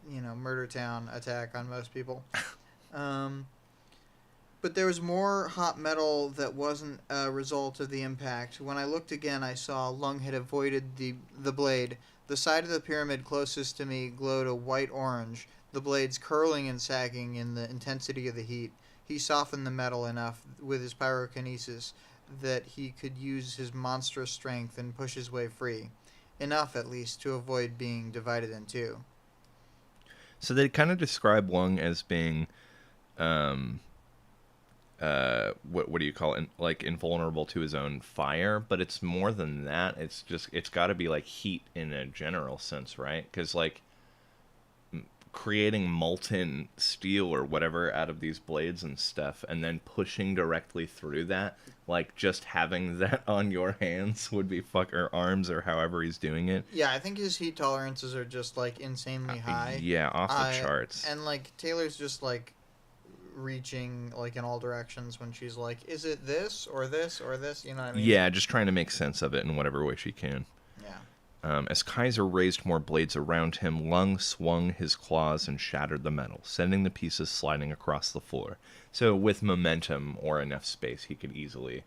Murder Town attack on most people. But there was more hot metal that wasn't a result of the impact. When I looked again, I saw Lung had avoided the blade. The side of the pyramid closest to me glowed a white-orange, the blades curling and sagging in the intensity of the heat. He softened the metal enough with his pyrokinesis that he could use his monstrous strength and push his way free. Enough, at least, to avoid being divided in two. So they kind of describe Lung as being, what do you call it? Like invulnerable to his own fire, but it's more than that. It's got to be like heat in a general sense, right? Because like creating molten steel or whatever out of these blades and stuff, and then pushing directly through that, like just having that on your hands would be or arms or however he's doing it. Yeah, I think his heat tolerances are just like insanely high. Yeah, off the charts. And like Taylor's just like reaching like in all directions when she's like, is it this or this or this? You know what I mean? Yeah, just trying to make sense of it in whatever way she can. Yeah. As Kaiser raised more blades around him, Lung swung his claws and shattered the metal, sending the pieces sliding across the floor. So with momentum or enough space, he could easily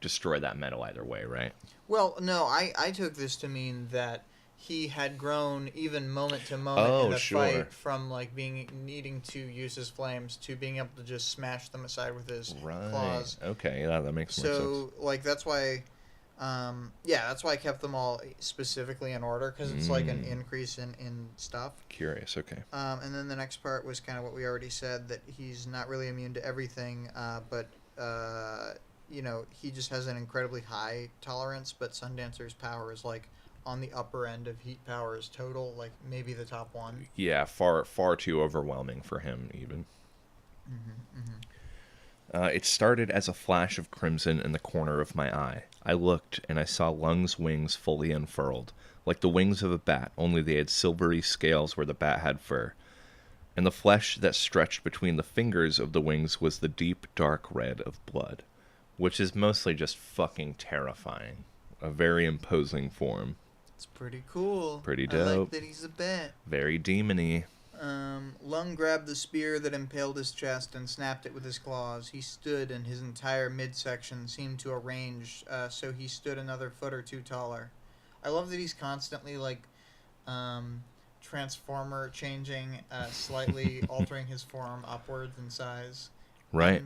destroy that metal either way, right? Well, no, I took this to mean that he had grown even moment to moment in the fight from like needing to use his flames to being able to just smash them aside with his claws. Okay, yeah, that makes more sense. So like that's why I kept them all specifically in order, because it's like an increase in stuff. Curious, okay. And then the next part was kind of what we already said, that he's not really immune to everything, but he just has an incredibly high tolerance, but Sundancer's power is like on the upper end of heat powers total, like maybe the top one. Yeah, far too overwhelming for him even. It started as a flash of crimson in the corner of my eye. I looked, and I saw Lung's wings fully unfurled, like the wings of a bat, only they had silvery scales where the bat had fur. And the flesh that stretched between the fingers of the wings was the deep, dark red of blood, which is mostly just fucking terrifying. A very imposing form. It's pretty cool. Pretty I like dope. that he's a bat. Very demony. Lung grabbed the spear that impaled his chest and snapped it with his claws. He stood, and his entire midsection seemed to arrange, so he stood another foot or two taller. I love that he's constantly, like, transformer changing, slightly altering his form upwards in size. Right.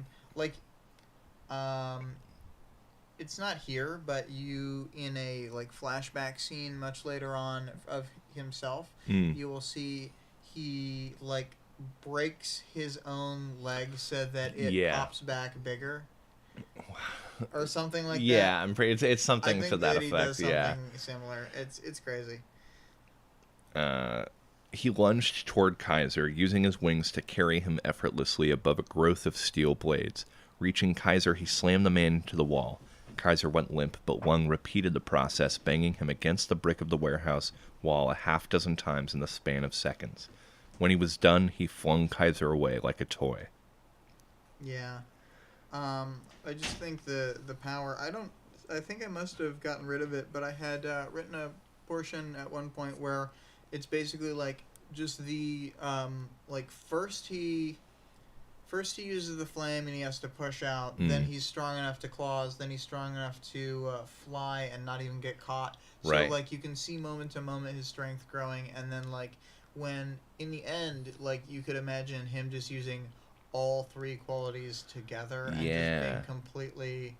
It's not here, but you, in a, like, flashback scene much later on of himself, you will see he, like, breaks his own leg so that it pops back bigger. Or something like that. Yeah, I'm pretty. It's something to that effect. He does something similar. It's crazy. He lunged toward Kaiser, using his wings to carry him effortlessly above a growth of steel blades. Reaching Kaiser, he slammed the man into the wall. Kaiser went limp, but Lung repeated the process, banging him against the brick of the warehouse wall a half-dozen times in the span of seconds. When he was done, he flung Kaiser away like a toy. Yeah. I just think the power... I think I must have gotten rid of it, but I had written a portion at one point where it's basically like just the... First he uses the flame and he has to push out. Then he's strong enough to claws. Then he's strong enough to fly and not even get caught. So, like, you can see moment to moment his strength growing. And then, like, when, in the end, like, you could imagine him just using all three qualities together and just being completely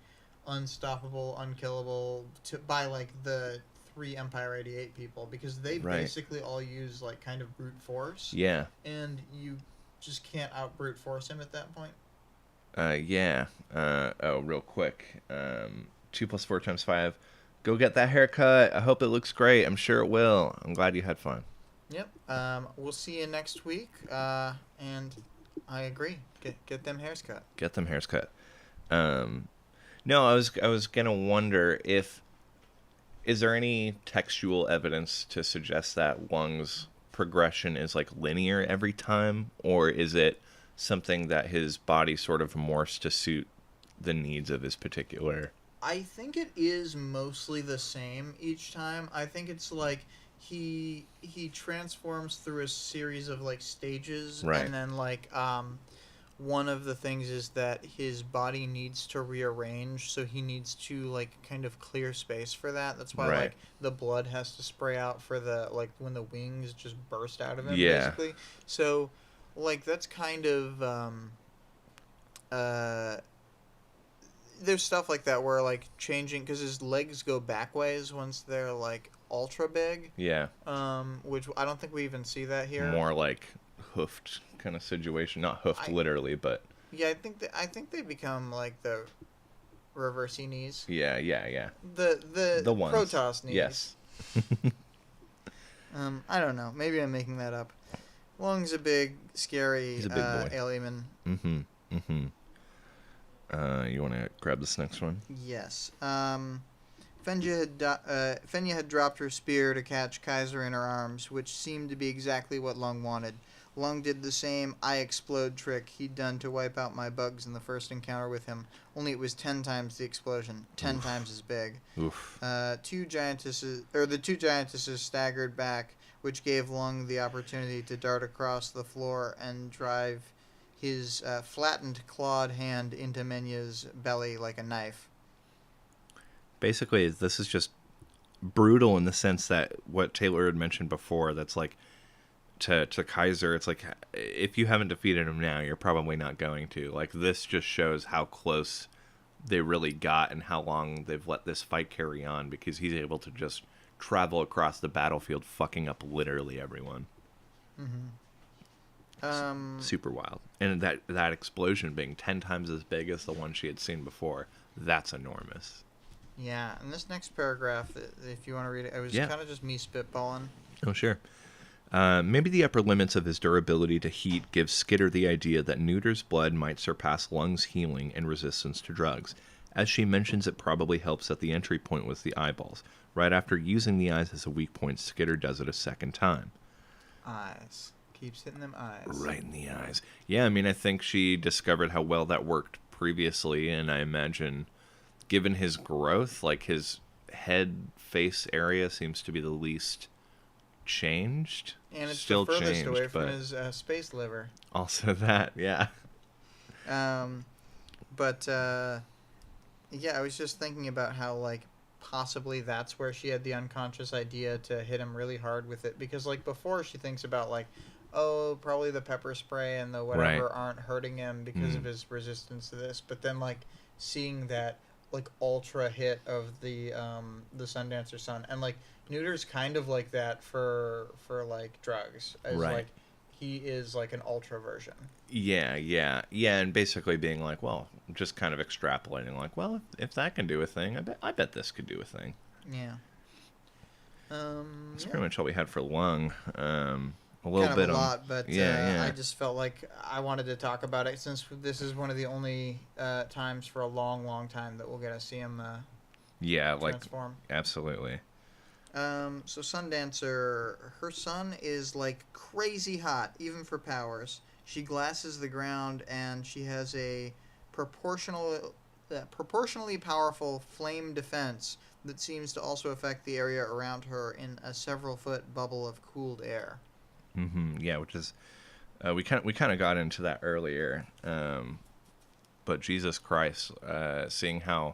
unstoppable, unkillable by, like, the 3 Empire 88 people. Because they basically all use, like, kind of brute force. Yeah. And you just can't out brute force him at that point. Real quick. 2 + 4 × 5. Go get that haircut. I hope it looks great. I'm sure it will. I'm glad you had fun. Yep. We'll see you next week. And I agree. Get them hairs cut. Get them hairs cut. No, I was gonna wonder is there any textual evidence to suggest that Lung's progression is like linear every time, or is it something that his body sort of morphs to suit the needs of his particular... I think it is mostly the same each time. I think it's like he transforms through a series of like stages, and then like one of the things is that his body needs to rearrange, so he needs to like kind of clear space for that. That's why like the blood has to spray out for the like when the wings just burst out of him basically. So like that's kind of there's stuff like that where like changing because his legs go back ways once they're like ultra big. Yeah. Which I don't think we even see that here. More like hoofed kind of situation, not hoofed literally, but yeah, I think they become like the reversey knees. Yeah. The ones. Protoss knees. Yes. I don't know. Maybe I'm making that up. Lung's a big, scary He's a big boy. alien. You want to grab this next one? Yes. Fenya had dropped her spear to catch Kaiser in her arms, which seemed to be exactly what Lung wanted. Lung did the same I explode trick he'd done to wipe out my bugs in the first encounter with him, only it was 10 times the explosion, 10 times as big. Oof. The two giantesses staggered back, which gave Lung the opportunity to dart across the floor and drive his flattened, clawed hand into Menya's belly like a knife. Basically, this is just brutal in the sense that what Taylor had mentioned before, that's like, to Kaiser, it's like, if you haven't defeated him now, you're probably not going to. Like, this just shows how close they really got and how long they've let this fight carry on, because he's able to just travel across the battlefield, fucking up literally everyone. Super wild. And that explosion being 10 times as big as the one she had seen before, that's enormous. Yeah, and this next paragraph, if you want to read it, it was kind of just me spitballing. Oh, sure. Maybe the upper limits of his durability to heat gives Skitter the idea that Neuter's blood might surpass Lung's healing and resistance to drugs. As she mentions, it probably helps at the entry point with the eyeballs. Right after using the eyes as a weak point, Skitter does it a second time. Eyes. Keeps hitting them eyes. Right in the eyes. Yeah, I mean, I think she discovered how well that worked previously, and I imagine, given his growth, like his head face area seems to be the least changed. And it's still the furthest changed, away from but his space liver. also that, yeah. Yeah, I was just thinking about how, like, possibly that's where she had the unconscious idea to hit him really hard with it. Because, like, before she thinks about, like, oh, probably the pepper spray and the whatever Right. aren't hurting him because of his resistance to this. But then, like, seeing that, like, ultra hit of the Sundancer Sun. And, like, Neuter's kind of like that for like, drugs. As, Right. like, he is, like, an ultra version. Yeah, and basically being like, well, just kind of extrapolating, like, well, if that can do a thing, I bet this could do a thing. Yeah. That's pretty much all we had for Lung. A little kind of bit a lot, but yeah. I just felt like I wanted to talk about it since this is one of the only times for a long time that we'll get to see him transform. Absolutely. So Sundancer, her sun is like crazy hot, even for powers. She glasses the ground, and she has a proportionally powerful flame defense that seems to also affect the area around her in a several-foot bubble of cooled air. Yeah, which is we kind of got into that earlier, but Jesus Christ, seeing how,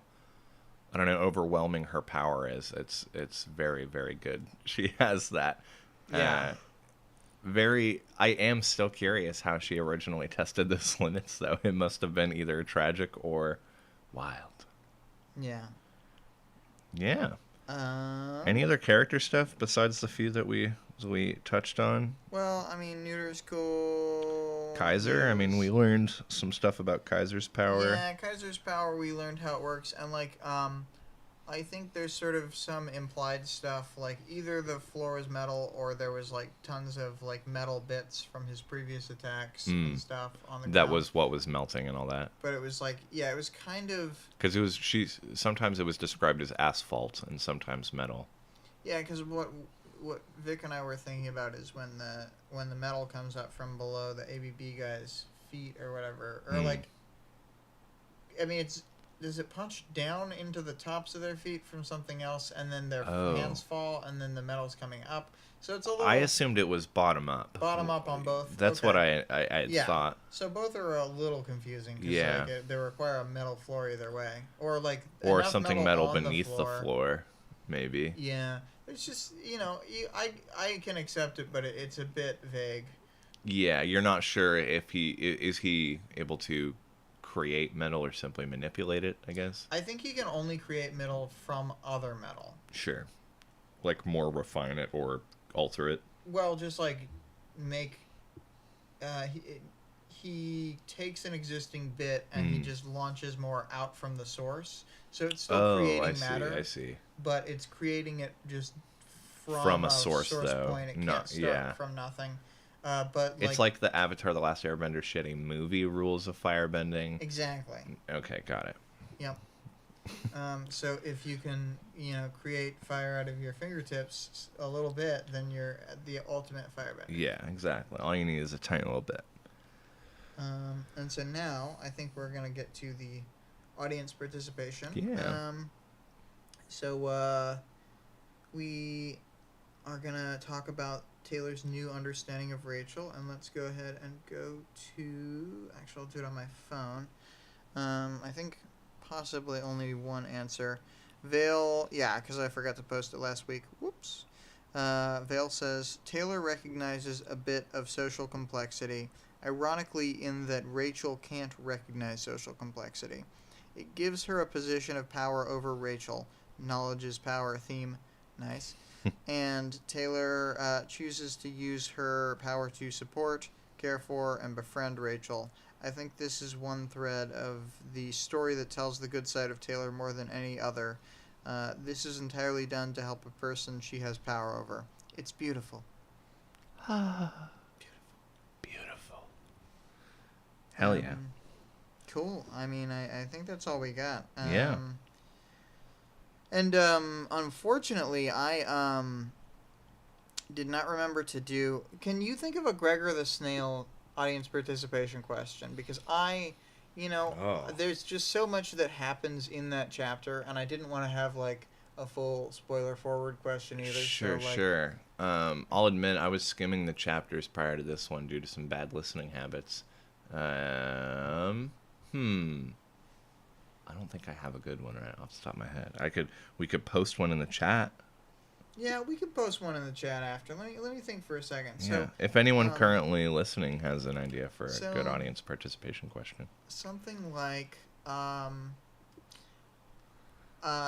I don't know, overwhelming her power is, it's very, very good. She has that. Yeah. I am still curious how she originally tested those limits, though. It must have been either tragic or wild. Yeah. Yeah. Any other character stuff besides the few that we touched on? Well, I mean, Neuter's cool. Kaiser, I mean, we learned some stuff about Kaiser's power. Yeah, Kaiser's power, we learned how it works. And, like, I think there's sort of some implied stuff, like either the floor is metal or there was, like, tons of, like, metal bits from his previous attacks and stuff on the ground. That was what was melting and all that. But it was, like, yeah, it was kind of... Because sometimes it was described as asphalt and sometimes metal. Yeah, because what Vic and I were thinking about is when the metal comes up from below the ABB guy's feet or whatever, or like, I mean, does it punch down into the tops of their feet from something else, and then their hands fall, and then the metal's coming up? So it's a little... I assumed it was bottom up. Bottom up on both. That's okay. What I thought. So both are a little confusing. Cause yeah. Like, they require a metal floor either way, or like something metal beneath the floor, maybe. Yeah. It's just, I can accept it, but it's a bit vague. Yeah, you're not sure if is he able to create metal or simply manipulate it, I guess. I think he can only create metal from other metal. Sure. Like more refine it or alter it. Well, just like make he takes an existing bit and he just launches more out from the source. So it's still creating matter. I see. But it's creating it just from a source though. Point. It can't start from nothing. But it's like the Avatar: The Last Airbender shitty movie rules of firebending. Exactly. Okay, got it. Yep. So if you can, create fire out of your fingertips a little bit, then you're the ultimate firebender. Yeah, exactly. All you need is a tiny little bit. And so now I think we're gonna get to the audience participation. Yeah. So we are gonna talk about Taylor's new understanding of Rachel, and let's go ahead and go to... Actually, I'll do it on my phone. I think possibly only one answer. Vale, yeah, because I forgot to post it last week. Whoops. Vale says, Taylor recognizes a bit of social complexity, ironically in that Rachel can't recognize social complexity. It gives her a position of power over Rachel. Knowledge is power theme. Nice. And Taylor chooses to use her power to support, care for, and befriend Rachel. I think this is one thread of the story that tells the good side of Taylor more than any other. This is entirely done to help a person she has power over. It's beautiful. Beautiful. Hell yeah. Cool. I mean, I think that's all we got. Yeah. And unfortunately, I did not remember to do. Can you think of a Gregor the Snail audience participation question? Because there's just so much that happens in that chapter, and I didn't want to have like a full spoiler forward question either. Sure, so, like, sure. I'll admit I was skimming the chapters prior to this one due to some bad listening habits. I don't think I have a good one right off the top of my head. We could post one in the chat. Yeah, we could post one in the chat after. Let me think for a second. Yeah. So, If anyone currently listening has an idea for so, a good audience participation question. Something like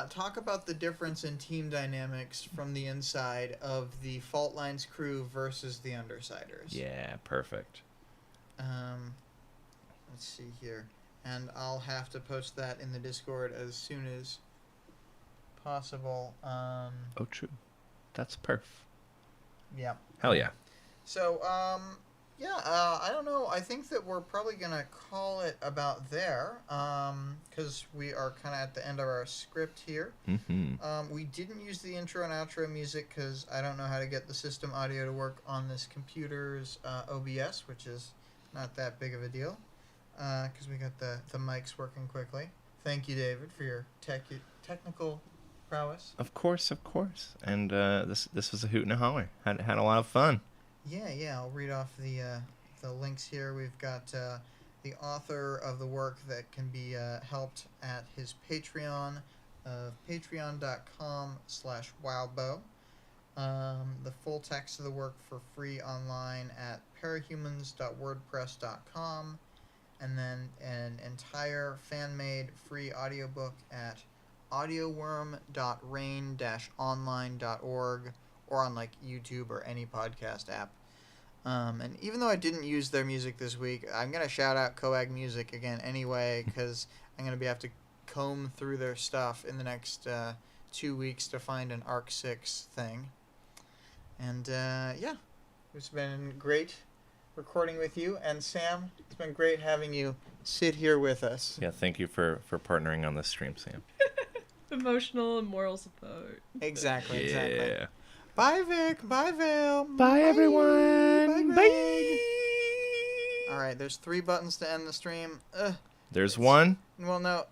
talk about the difference in team dynamics from the inside of the Fault Lines crew versus the Undersiders. Yeah, perfect. Let's see here. And I'll have to post that in the Discord as soon as possible. Oh, true. That's perf. Yeah. Hell yeah. So, I don't know. I think that we're probably going to call it about there, because we are kind of at the end of our script here. Mm-hmm. We didn't use the intro and outro music because I don't know how to get the system audio to work on this computer's OBS, which is not that big of a deal, because we got the mics working quickly. Thank you, David, for your technical prowess. Of course. And this was a hoot and a holler. Had a lot of fun. Yeah. I'll read off the links here. We've got the author of the work that can be helped at his Patreon, patreon.com/Wildbow. The full text of the work for free online at parahumans.wordpress.com. And then an entire fan-made free audiobook at audioworm.rain-online.org or on like YouTube or any podcast app. And even though I didn't use their music this week, I'm going to shout out CO.AG Music again anyway, because I'm going to have to comb through their stuff in the next 2 weeks to find an Arc 6 thing. And it's been great recording with you. And Sam, it's been great having you sit here with us. Yeah, thank you for partnering on this stream, Sam. Emotional and moral support. Exactly. Yeah. Bye, Vic. Bye, Vale. Bye, everyone. Bye. Bye. All right, there's 3 buttons to end the stream. There's one. Well, no.